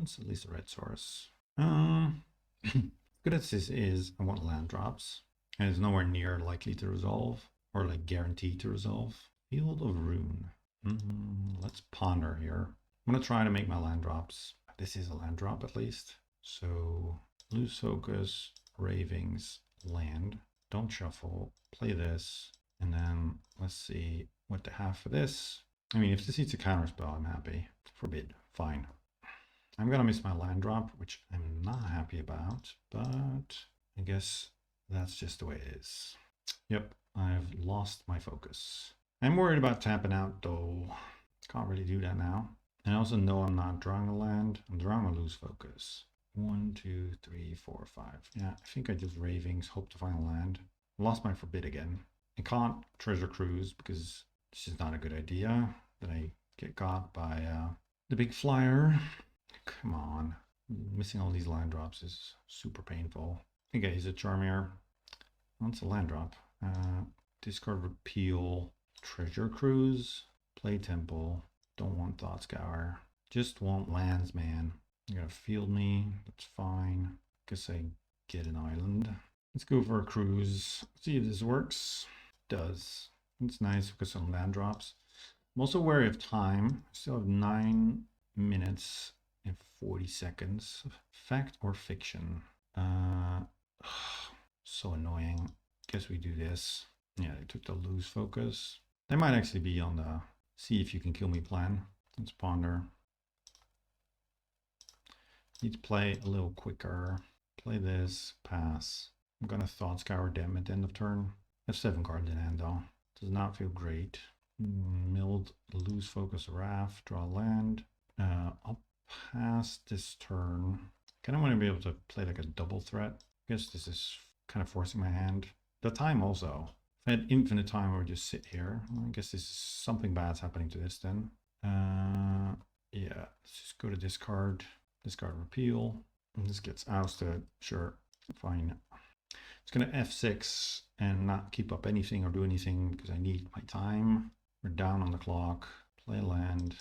It's at least a red source. Good as this is, I want land drops. And it's nowhere near likely to resolve, or like guaranteed to resolve. Field of Rune. Let's ponder here. I'm gonna try to make my land drops. This is a land drop at least. So lose focus, Ravings, land. Don't shuffle. Play this, and then let's see what to have for this. I mean, if this eats a counterspell, I'm happy. Forbid, fine. I'm gonna miss my land drop, which I'm not happy about, but I guess that's just the way it is. Yep, I've lost my focus. I'm worried about tapping out though. Can't really do that now. And I also know I'm not drawing a land. I'm drawing a lose focus. 1, 2, 3, 4, 5. Yeah, I think I just Ravings, hope to find a land. Lost my Forbid again. I can't Treasure Cruise because this is not a good idea. That I get got by the big flyer. Come on. Missing all these land drops is super painful. Okay, is it Charmier? That's a land drop. Discard Repeal. Treasure Cruise. Play Temple. Don't want Thought Scour. Just want lands, man. You're gonna field me. That's fine. Guess I get an island. Let's go for a cruise. See if this works. It does. It's nice because some land drops. I'm also wary of time. I still have 9 minutes and 40 seconds. Fact or fiction? So annoying. Guess we do this. Yeah, they took the lose focus. They might actually be on the see if you can kill me plan. Let's ponder. Need to play a little quicker. Play this, pass. I'm gonna Thought Scour them at the end of turn. I have 7 cards in hand though. Does not feel great. Milled, lose focus, Raft, draw land. I'll pass this turn. Kind of want to be able to play like a double threat. I guess this is kind of forcing my hand. The time also. If I had infinite time, I would just sit here. I guess this is something bad's happening to this then. Yeah, let's just go to discard. Discard repeal. And this gets ousted. Sure, fine. It's going to F6 and not keep up anything or do anything because I need my time. We're down on the clock. Play land.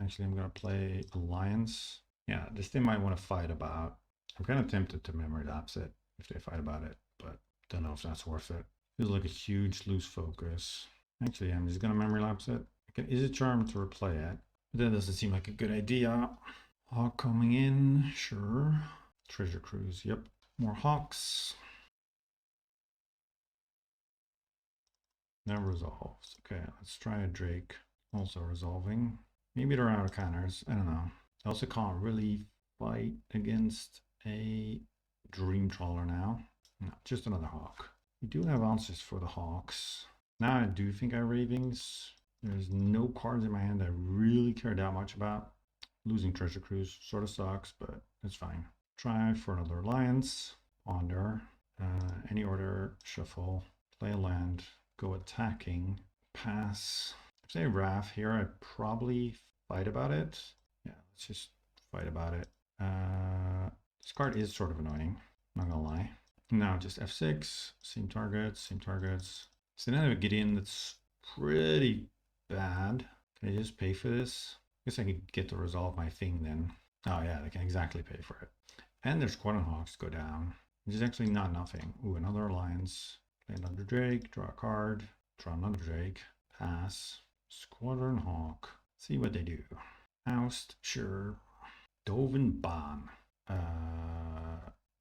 Actually, I'm going to play Alliance. Yeah, this thing might want to fight about. I'm kind of tempted to memory lapse it if they fight about it, but don't know if that's worth it. Feels like a huge loose focus. Actually, I'm just going to memory lapse it. Okay, is it charm to replay it? But that doesn't seem like a good idea. Hawk coming in, sure. Treasure Cruise, yep. More hawks. That resolves. Okay, let's try a Drake. Also resolving. Maybe they're out of counters. I don't know. I also can't really fight against a Dream Trawler now. No, just another hawk. We do have answers for the hawks. Now I do think I Ravings. There's no cards in my hand I really care that much about. Losing Treasure Cruise sort of sucks, but it's fine. Try for another Alliance. ponder, any order, shuffle, play a land, go attacking, pass. If they Wrath here, I'd probably fight about it. Yeah, let's just fight about it. This card is sort of annoying, not gonna lie. Now just F6, same targets, same targets. So then I have a Gideon that's pretty bad. Can I just pay for this? I guess I could get to resolve my thing then. Oh yeah, I can exactly pay for it. And there's Quadrant Hawks go down, which is actually not nothing. Ooh, another alliance. Play another Drake, draw a card, draw another Drake, pass. Squadron Hawk. See what they do. Oust, sure. Dovin Ban.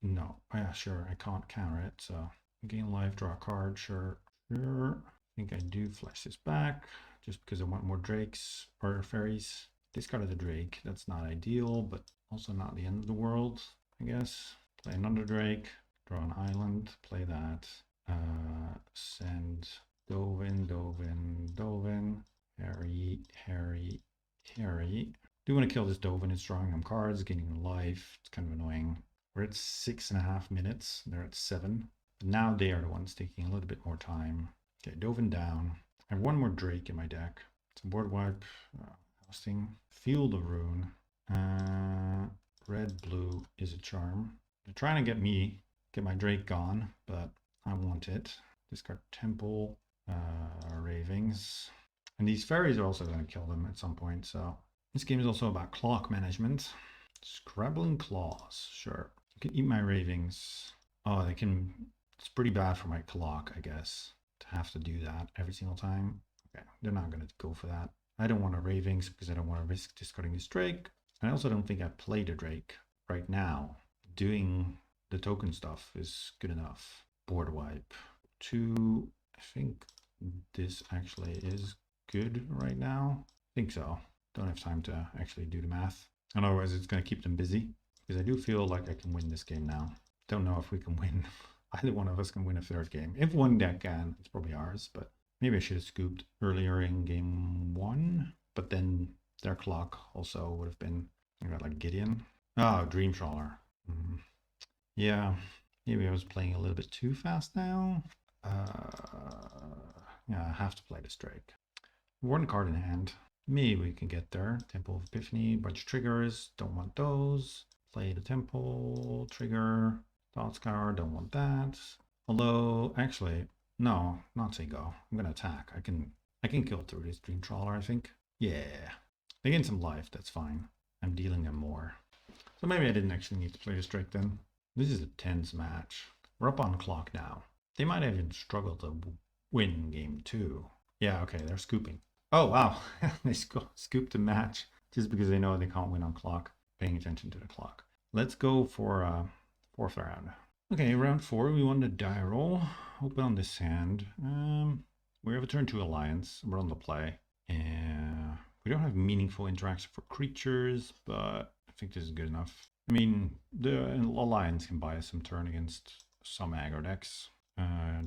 No. Oh, yeah, sure. I can't counter it, so gain life, draw a card, sure. Sure. I think I do flash this back just because I want more drakes or fairies. Discarded the drake. That's not ideal, but also not the end of the world, I guess. Play another drake, draw an island, play that. Send Dovin, Dovin, Dovin. Harry, Harry, Harry. Do want to kill this Dovin. It's drawing him cards, gaining life. It's kind of annoying. We're at 6.5 minutes. They're at 7. But now they are the ones taking a little bit more time. Okay, Dovin down. I have one more Drake in my deck. It's a board wipe. Hosting. Field of Rune. Red, blue is a charm. They're trying to get my Drake gone, but I want it. Discard Temple. Ravings. And these fairies are also going to kill them at some point, so this game is also about clock management. Scrabbling Claws, sure. You can eat my ravings. Oh, they can. It's pretty bad for my clock, I guess, to have to do that every single time. Okay, they're not going to go for that. I don't want a ravings because I don't want to risk discarding this Drake. I also don't think I played a Drake right now. Doing the token stuff is good enough. Board wipe. 2. I think this actually is good right now. I think so. Don't have time to actually do the math. Otherwise, it's going to keep them busy. Because I do feel like I can win this game now. Don't know if we can win. Either one of us can win a third game. If one deck can, it's probably ours. But maybe I should have scooped earlier in game 1. But then their clock also would have been, I got like Gideon. Oh, Dream Trawler. Yeah, maybe I was playing a little bit too fast now. Yeah, I have to play this Drake. One card in hand. Maybe we can get there. Temple of Epiphany, bunch of triggers. Don't want those. Play the Temple, trigger. Thought Scour, don't want that. Although, actually, no, not say go. I'm gonna attack. I can kill through this Dream Trawler, I think. Yeah. They gain some life, that's fine. I'm dealing them more. So maybe I didn't actually need to play this Drake then. This is a tense match. We're up on clock now. They might even struggle to win game 2. Yeah, okay, they're scooping. Oh, wow. They scooped the match just because they know they can't win on clock. Paying attention to the clock. Let's go for 4th round. Okay, round 4, we want a die roll. Open on this hand. We have a turn 2 alliance. We're on the play. And we don't have meaningful interaction for creatures, but I think this is good enough. I mean, the alliance can buy us some turn against some aggro decks.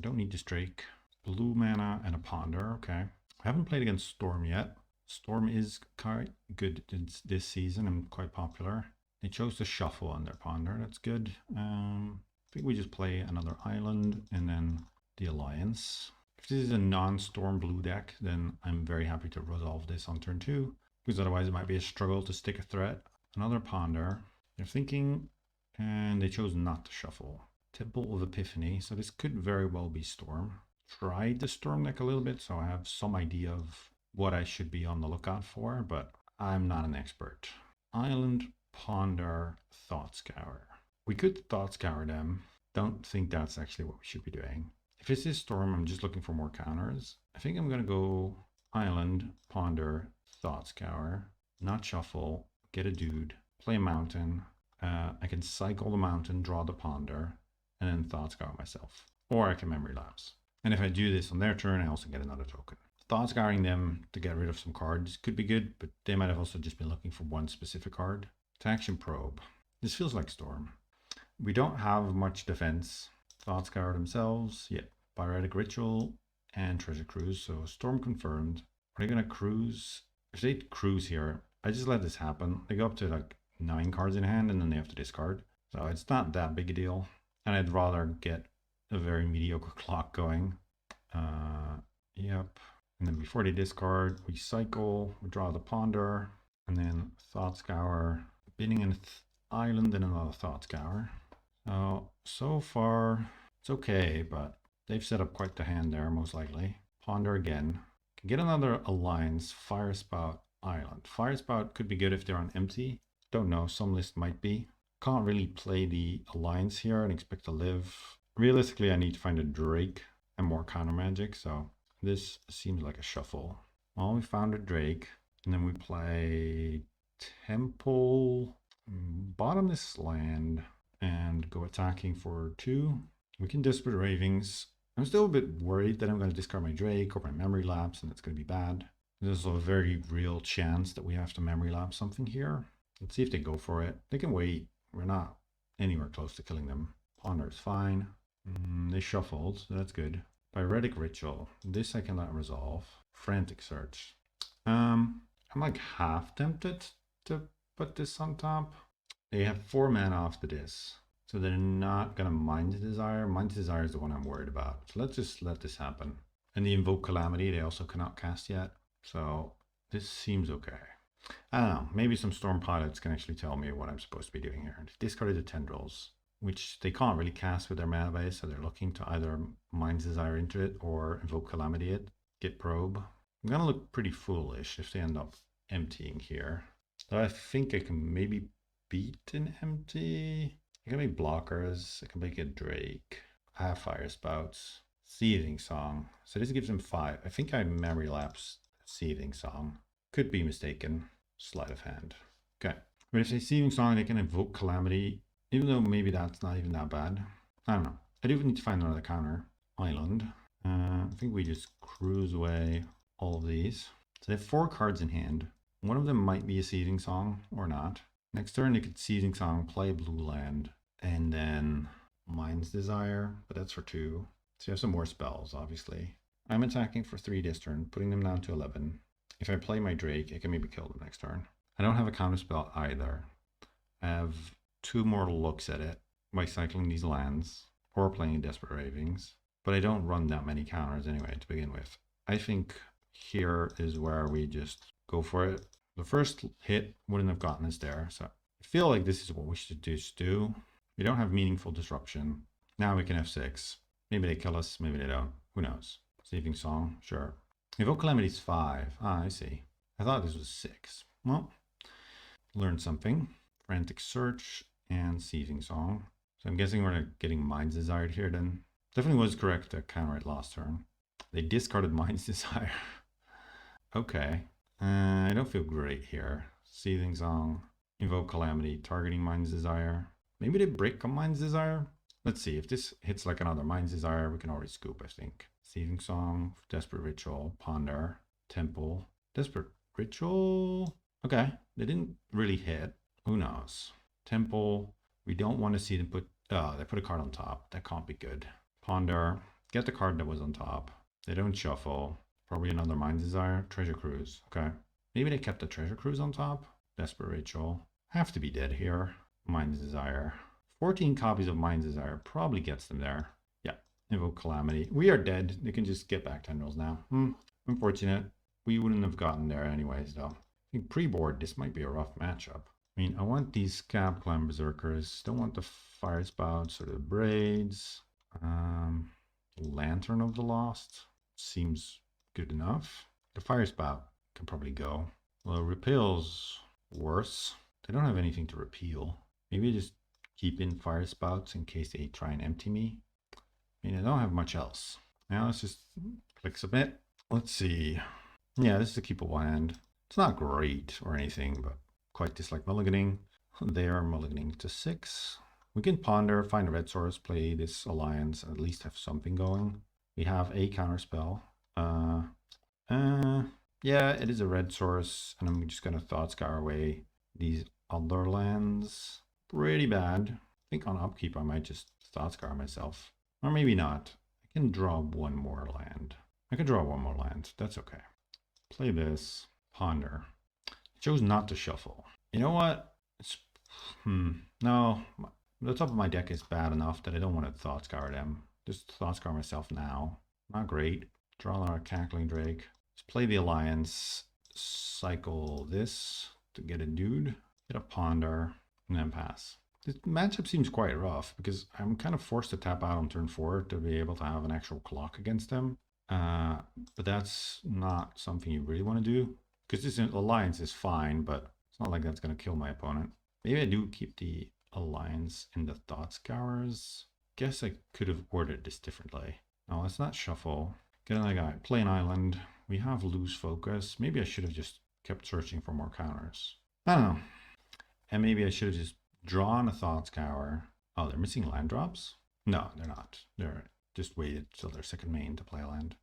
Don't need this Drake. Blue mana and a ponder, okay. I haven't played against Storm yet. Storm is quite good this season and quite popular. They chose to shuffle on their ponder, that's good. I think we just play another island and then the alliance. If this is a non-Storm blue deck, then I'm very happy to resolve this on turn 2, because otherwise it might be a struggle to stick a threat. Another ponder. They're thinking, and they chose not to shuffle. Temple of Epiphany, so this could very well be Storm. Tried the Storm deck a little bit, so I have some idea of what I should be on the lookout for, but I'm not an expert. Island, Ponder, Thought Scour. We could Thought Scour them. Don't think that's actually what we should be doing. If it's this Storm, I'm just looking for more counters. I think I'm going to go Island, Ponder, Thought Scour, not shuffle, get a dude, play a mountain. I can cycle the mountain, draw the Ponder, and then Thought Scour myself. Or I can Memory Lapse. And if I do this on their turn, I also get another token. Thought Scouring them to get rid of some cards could be good, but they might have also just been looking for one specific card. To action probe. This feels like Storm. We don't have much defense. Thought Scour themselves, yeah. Pyretic Ritual and Treasure Cruise, so Storm confirmed. Are they gonna cruise? If they cruise here, I just let this happen. They go up to like 9 cards in hand and then they have to discard. So it's not that big a deal. and I'd rather get a very mediocre clock going. Yep. And then before they discard, we cycle, we draw the Ponder, and then Thought Scour, bidding an island and another Thought Scour. So far, it's okay, but they've set up quite the hand there, most likely. Ponder again. Can get another alliance, Fire Spout, Island. Fire Spout could be good if they're on empty. Don't know, some list might be. Can't really play the alliance here and expect to live. Realistically, I need to find a Drake and more counter magic, so this seems like a shuffle. Well, we found a Drake, and then we play Temple, bottom this land, and go attacking for 2. We can Desperate Ravings. I'm still a bit worried that I'm going to discard my Drake or my Memory Lapse, and it's going to be bad. There's a very real chance that we have to Memory Lapse something here. Let's see if they go for it. They can wait. We're not anywhere close to killing them. Ponder is fine. They shuffled, so that's good. Pyretic Ritual. This I cannot resolve. Frantic Search. I'm like half tempted to put this on top. They have 4 mana after this, so they're not gonna Mind's Desire. Mind's Desire is the one I'm worried about. So let's just let this happen. And the Invoke Calamity they also cannot cast yet, so this seems okay. I don't know, maybe some Storm Pilots can actually tell me what I'm supposed to be doing here. They've discarded the Tendrils, which they can't really cast with their mana base, so they're looking to either Mind's Desire into it or Invoke Calamity it, get Probe. I'm gonna look pretty foolish if they end up emptying here. So I think I can maybe beat an empty. I can make blockers, I can make a Drake. I have Fire Spouts. Seething Song. So this gives him 5. I think I Memory Lapse Seething Song. Could be mistaken. Sleight of hand. Okay. But if they Seething Song, they can Invoke Calamity. Even though maybe that's not even that bad. I don't know. I do need to find another counter. Island. I think we just cruise away all of these. So they have 4 cards in hand. One of them might be a Seething Song or not. Next turn they could Seething Song, play blue land, and then Mind's Desire, but that's for 2. So you have some more spells, obviously. I'm attacking for 3 this turn, putting them down to 11. If I play my Drake, I can maybe kill them next turn. I don't have a counter spell either. I have 2 more looks at it by cycling these lands or playing Desperate Ravings, but I don't run that many counters anyway to begin with. I think here is where we just go for it. The first hit wouldn't have gotten us there, so I feel like this is what we should just do. We don't have meaningful disruption. Now we can have 6. Maybe they kill us, maybe they don't. Who knows? Seething Song, sure. Invoke Calamity is 5. Ah, I see. I thought this was 6. Well, learned something. Frantic Search and Seething Song. So I'm guessing we're not getting Mind's Desired here then. Definitely was correct to counter it last turn. They discarded Mind's Desire. Okay. I don't feel great here. Seething Song, Invoke Calamity, targeting Mind's Desire. Maybe they break on Mind's Desire? Let's see, if this hits like another Mind's Desire, we can already scoop, I think. Seething Song, Desperate Ritual, Ponder, Temple, Desperate Ritual. Okay, they didn't really hit. Who knows? Temple, we don't want to see them put, they put a card on top. That can't be good. Ponder, get the card that was on top. They don't shuffle. Probably another Mind's Desire. Treasure Cruise. Okay. Maybe they kept the Treasure Cruise on top. Desperate Ritual. Have to be dead here. Mind's Desire. 14 copies of Mind's Desire probably gets them there. Yeah. Invoke Calamity. We are dead. They can just get back Tendrils now. Unfortunate. We wouldn't have gotten there anyways, though. I think pre-board, this might be a rough matchup. I mean, I want these Scab Clan Berserkers. Don't want the Fire Spouts or the Braids. Lantern of the Lost. Seems good enough. The Fire Spout can probably go. Well, Repeal's worse. They don't have anything to repeal. Maybe just keep in Fire Spouts in case they try and empty me. I mean, I don't have much else. Now let's just click submit. Let's see. Yeah, this is a keepable hand. It's not great or anything, but quite dislike mulliganing. They are mulliganing to 6. We can ponder, find a red source, play this alliance, at least have something going. We have a counter spell. Yeah, it is a red source, and I'm just gonna Thought Scour away these other lands. Pretty bad. I think on upkeep I might just Thought Scour myself. Or maybe not. I can draw one more land. I can draw one more land. That's okay. Play this. Ponder. I chose not to shuffle. You know what? It's no. The top of my deck is bad enough that I don't want to Thought Scour them. Just Thought Scour myself now. Not great. Draw our Cackling Drake. Let's play the Alliance. Cycle this to get a dude. Get a Ponder. And then pass. This matchup seems quite rough because I'm kind of forced to tap out on turn 4 to be able to have an actual clock against them. But that's not something you really want to do. Because this Alliance is fine, but it's not like that's going to kill my opponent. Maybe I do keep the Alliance in the Thought Scours. Guess I could have ordered this differently. No, let's not shuffle. Get another guy. Play an island. We have Lose Focus. Maybe I should have just kept searching for more counters. I don't know. And maybe I should have just drawn a Thought Scour. Oh, they're missing land drops? No, they're not. They're just waited till their second main to play a land.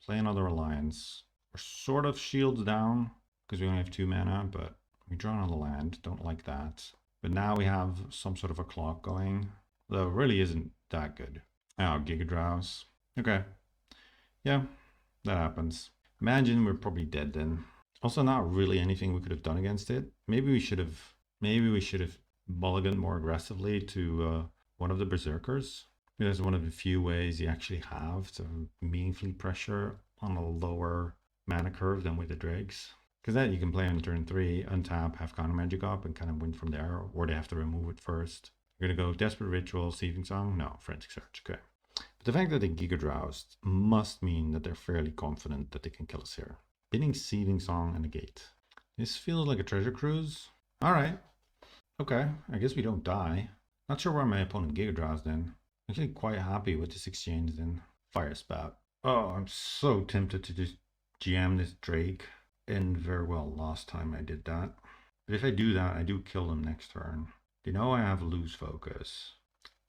Play another Alliance. We're sort of shields down because we only have 2 mana, but we draw another land. Don't like that. But now we have some sort of a clock going. Though it really isn't that good. Oh, Giga Drowse. Okay. Yeah, that happens. Imagine we're probably dead then. Also, not really anything we could have done against it. Maybe we should have mulliganed more aggressively to one of the Berserkers. That's one of the few ways you actually have to meaningfully pressure on a lower mana curve than with the Drakes. Because that you can play on turn 3, untap, have counter magic up, and kind of win from there, or they have to remove it first. You're going to go Desperate Ritual, Seething Song? No, Frantic Search, okay. But the fact that they Giga Drowse must mean that they're fairly confident that they can kill us here. Binning Seething Song and a Gate. This feels like a treasure cruise. Alright. Okay, I guess we don't die. Not sure why my opponent Giga Drowse then. Actually quite happy with this exchange then. Fire Spout. Oh, I'm so tempted to just jam this Drake. And very well last time I did that. But if I do that, I do kill them next turn. They know I have Lose Focus.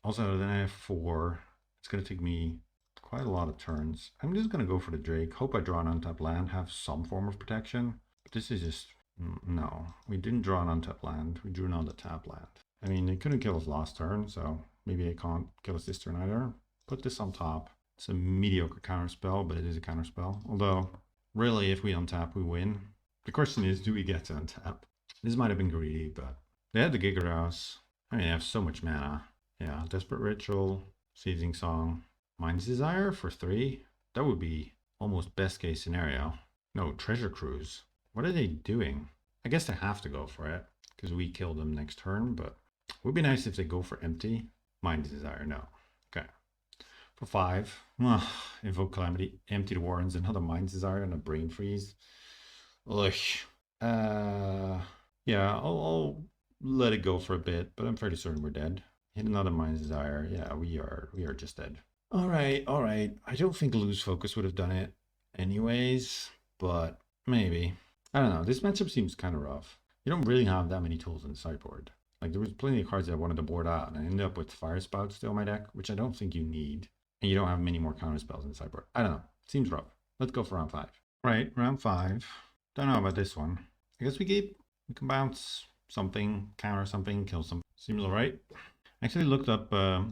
Also, then I have 4. It's going to take me quite a lot of turns. I'm just going to go for the Drake. Hope I draw an untapped land, have some form of protection. But this is just... No, we didn't draw an untapped land. We drew another tapped land. I mean, they couldn't kill us last turn, so maybe they can't kill us this turn either. Put this on top. It's a mediocre counterspell, but it is a counterspell. Although... Really, if we untap, we win. The question is, do we get to untap? This might have been greedy, but they had the Giga Drowse. I mean, they have so much mana. Yeah, Desperate Ritual, Seething Song, Mind's Desire for 3. That would be almost best case scenario. No, Treasure Cruise. What are they doing? I guess they have to go for it because we kill them next turn, but it would be nice if they go for empty. Mind's Desire, no. Okay. For 5, Invoke Calamity, Empty the Warrens, another Mind's Desire, and a Brain Freeze. Ugh. Yeah, I'll let it go for a bit, but I'm fairly certain we're dead. Hit another Mind's Desire. Yeah, we are just dead. All right. I don't think Lose Focus would have done it anyways, but maybe. I don't know. This matchup seems kind of rough. You don't really have that many tools in the sideboard. Like, there was plenty of cards that I wanted to board out, and I ended up with Fire Spout still in my deck, which I don't think you need. And you don't have many more counter spells in the sideboard. I don't know. Seems rough. Let's go for round 5. Right, round 5. Don't know about this one. I guess we can bounce something, counter something, kill something. Seems alright. I actually looked up the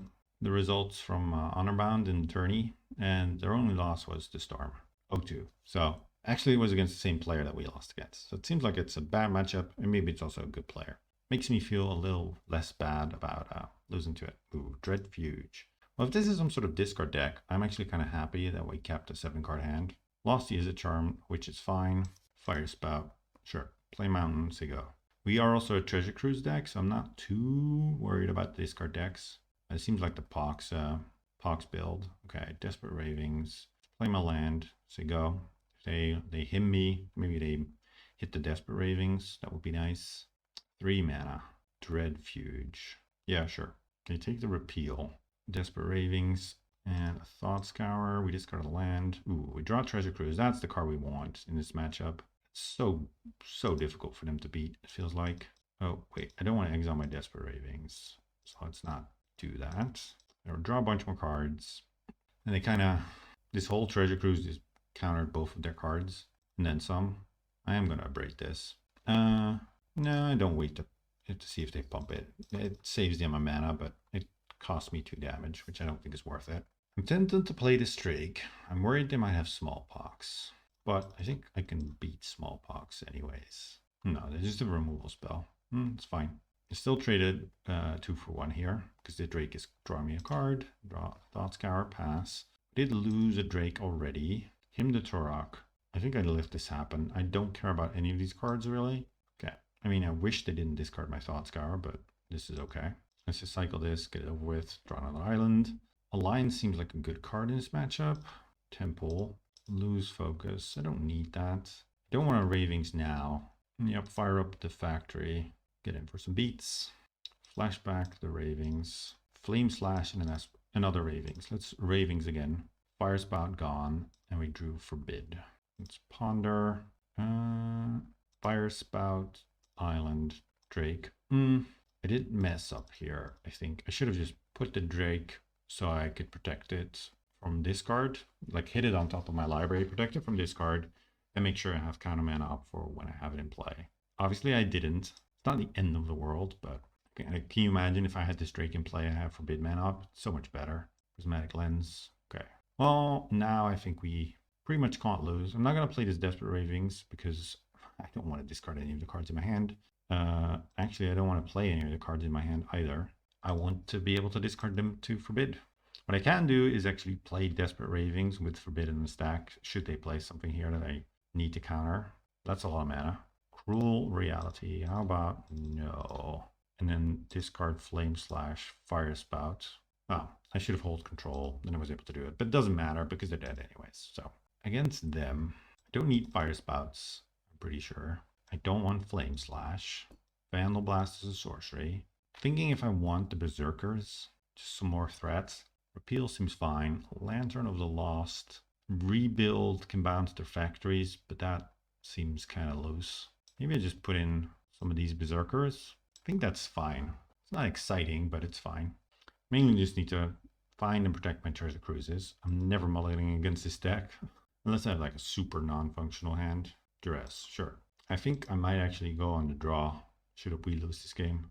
results from Honorbound and Tourney, and their only loss was to Storm. 0-2. So, actually it was against the same player that we lost against. So it seems like it's a bad matchup, and maybe it's also a good player. Makes me feel a little less bad about losing to it. Ooh, Dreadfuge. Well, if this is some sort of discard deck, I'm actually kind of happy that we kept a 7-card hand. Lost is a charm, which is fine. Fire Spout, sure. Play Mountain, say go. We are also a Treasure Cruise deck, so I'm not too worried about discard decks. It seems like the Pox build. Okay, Desperate Ravings. Play my land, say go. If they him me, maybe they hit the Desperate Ravings. That would be nice. 3 mana. Dreadfuge. Yeah, sure. Can you take the Repeal? Desperate Ravings and a Thought Scour. We discard a land. Ooh, we draw Treasure Cruise. That's the card we want in this matchup. It's so difficult for them to beat, it feels like. Oh, wait, I don't want to exile my Desperate Ravings, so let's not do that. I'll draw a bunch more cards. And they kind of, this whole Treasure Cruise just countered both of their cards, and then some. I am going to abrade this. No, I don't wait to see if they pump it. It saves them a mana, but it cost me 2 damage, which I don't think is worth it. I'm tempted to play this Drake. I'm worried they might have Smallpox, but I think I can beat Smallpox anyways. No, it's just a removal spell. It's fine. I still traded 2 for 1 here because the Drake is drawing me a card. Draw Thought Scour, pass. Did lose a Drake already. Him the Turok. I think I let this happen. I don't care about any of these cards really. Okay. I mean, I wish they didn't discard my Thought Scour, but this is okay. Let's just cycle this, get it over with, draw another island. Alliance seems like a good card in this matchup. Temple, lose focus. I don't need that. I don't want to Ravings now. Yep, fire up the factory. Get in for some beats. Flashback the Ravings. Flame Slash and then another Ravings. Let's Ravings again. Fire Spout gone. And we drew Forbid. Let's Ponder. Fire Spout. Island. Drake. I did mess up here, I think. I should have just put the Drake so I could protect it from discard. Like hit it on top of my library, protect it from discard, and make sure I have counter mana up for when I have it in play. Obviously I didn't. It's not the end of the world, but can you imagine if I had this Drake in play, I have Forbid mana up? It's so much better. Prismatic Lens. Okay. Well, now I think we pretty much can't lose. I'm not going to play this Desperate Ravings because I don't want to discard any of the cards in my hand. Actually, I don't want to play any of the cards in my hand either. I want to be able to discard them to Forbid. What I can do is actually play Desperate Ravings with Forbid in the stack, should they play something here that I need to counter. That's a lot of mana. Cruel Reality, how about no? And then discard Flame Slash, Fire Spout. Oh, I should have hold control, then I was able to do it. But it doesn't matter because they're dead anyways. So, against them, I don't need Fire Spouts, I'm pretty sure. I don't want Flame Slash. Vandal Blast is a sorcery. Thinking if I want the Berserkers, just some more threats. Repeal seems fine. Lantern of the Lost. Rebuild can bounce their factories, but that seems kind of loose. Maybe I just put in some of these Berserkers. I think that's fine. It's not exciting, but it's fine. Mainly just need to find and protect my Treasure Cruises. I'm never mulliganing against this deck. Unless I have like a super non-functional hand. Duress, sure. I think I might actually go on the draw. Should we lose this game?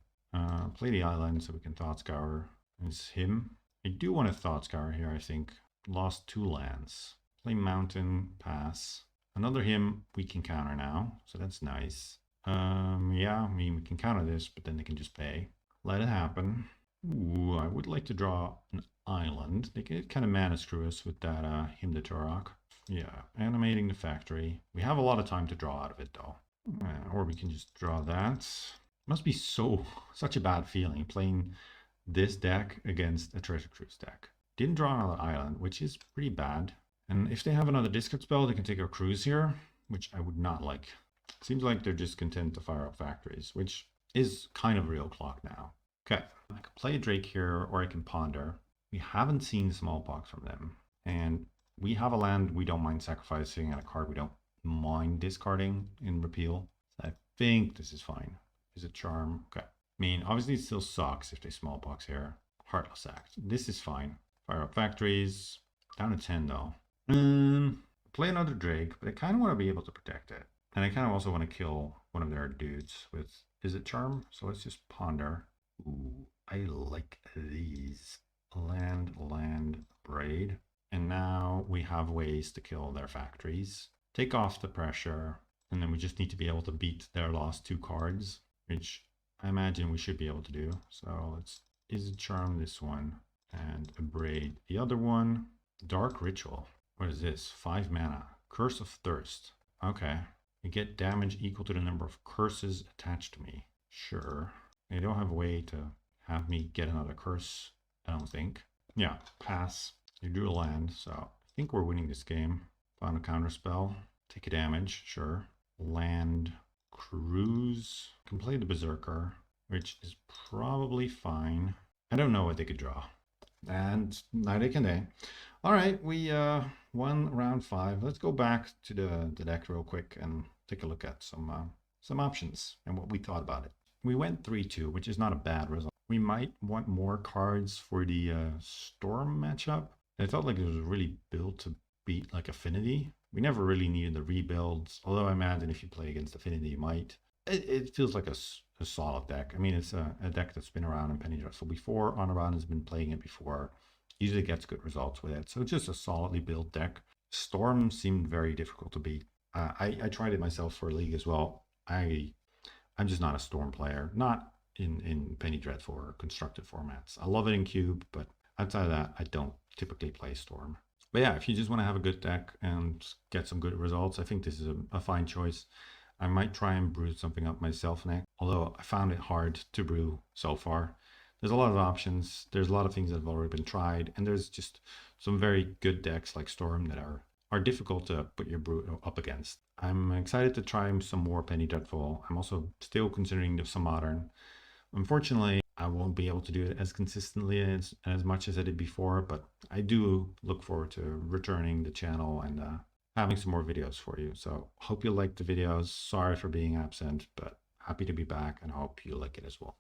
Play the island so we can Thought Scour. It's him. I do want to Thought Scour here, I think. Lost 2 lands. Play Mountain, pass. Another him we can counter now, so that's nice. Yeah, I mean, we can counter this, but then they can just pay. Let it happen. Ooh, I would like to draw an island. They can kind of mana screw us with that him the Turok. Yeah, animating the factory. We have a lot of time to draw out of it though. Or we can just draw that. Must be such a bad feeling playing this deck against a Treasure Cruise deck. Didn't draw another island, which is pretty bad. And if they have another discard spell, they can take a cruise here, which I would not like. Seems like they're just content to fire up factories, which is kind of real clock now. Okay, I can play a Drake here, or I can Ponder. We haven't seen Smallpox from them. And we have a land we don't mind sacrificing and a card we don't mind discarding in repeal. So I think this is fine. Is it Charm? Okay. I mean, obviously it still sucks if they Smallpox here. Heartless Act. This is fine. Fire up factories. Down to 10 though. Play another Drake, but I kind of want to be able to protect it. And I kind of also want to kill one of their dudes with, is it Charm? So let's just Ponder. Ooh, I like these. Land, Braid. And now we have ways to kill their factories. Take off the pressure. And then we just need to be able to beat their last 2 cards, which I imagine we should be able to do. So let's, is it Charm this one? And a Braid the other one. Dark Ritual. What is this? 5 mana. Curse of Thirst. Okay. I get damage equal to the number of curses attached to me. Sure. They don't have a way to have me get another curse, I don't think. Yeah, pass. You drew a land, so I think we're winning this game. Found a counter spell. Take a damage, sure. Land, cruise. Can play the Berserker, which is probably fine. I don't know what they could draw. And neither can they. All right, we won round 5. Let's go back to the deck real quick and take a look at some options and what we thought about it. We went 3-2, which is not a bad result. We might want more cards for the Storm matchup. I felt like it was really built to beat like Affinity. We never really needed the rebuilds, although I imagine if you play against Affinity, you might. It feels like a solid deck. I mean, it's a deck that's been around in Penny Dreadful before. Honorbound has been playing it before. Usually gets good results with it. So it's just a solidly built deck. Storm seemed very difficult to beat. I tried it myself for a league as well. I'm just not a Storm player. Not in Penny Dreadful or constructed formats. I love it in Cube, but outside of that, I don't typically play Storm. But yeah, if you just want to have a good deck and get some good results, I think this is a fine choice. I might try and brew something up myself next, although I found it hard to brew so far. There's a lot of options. There's a lot of things that have already been tried, and there's just some very good decks like Storm that are difficult to put your brew up against. I'm excited to try some more Penny Dreadful. I'm also still considering some modern. Unfortunately, I won't be able to do it as consistently as much as I did before, but I do look forward to returning the channel and having some more videos for you. So hope you liked the videos. Sorry for being absent, but happy to be back and hope you like it as well.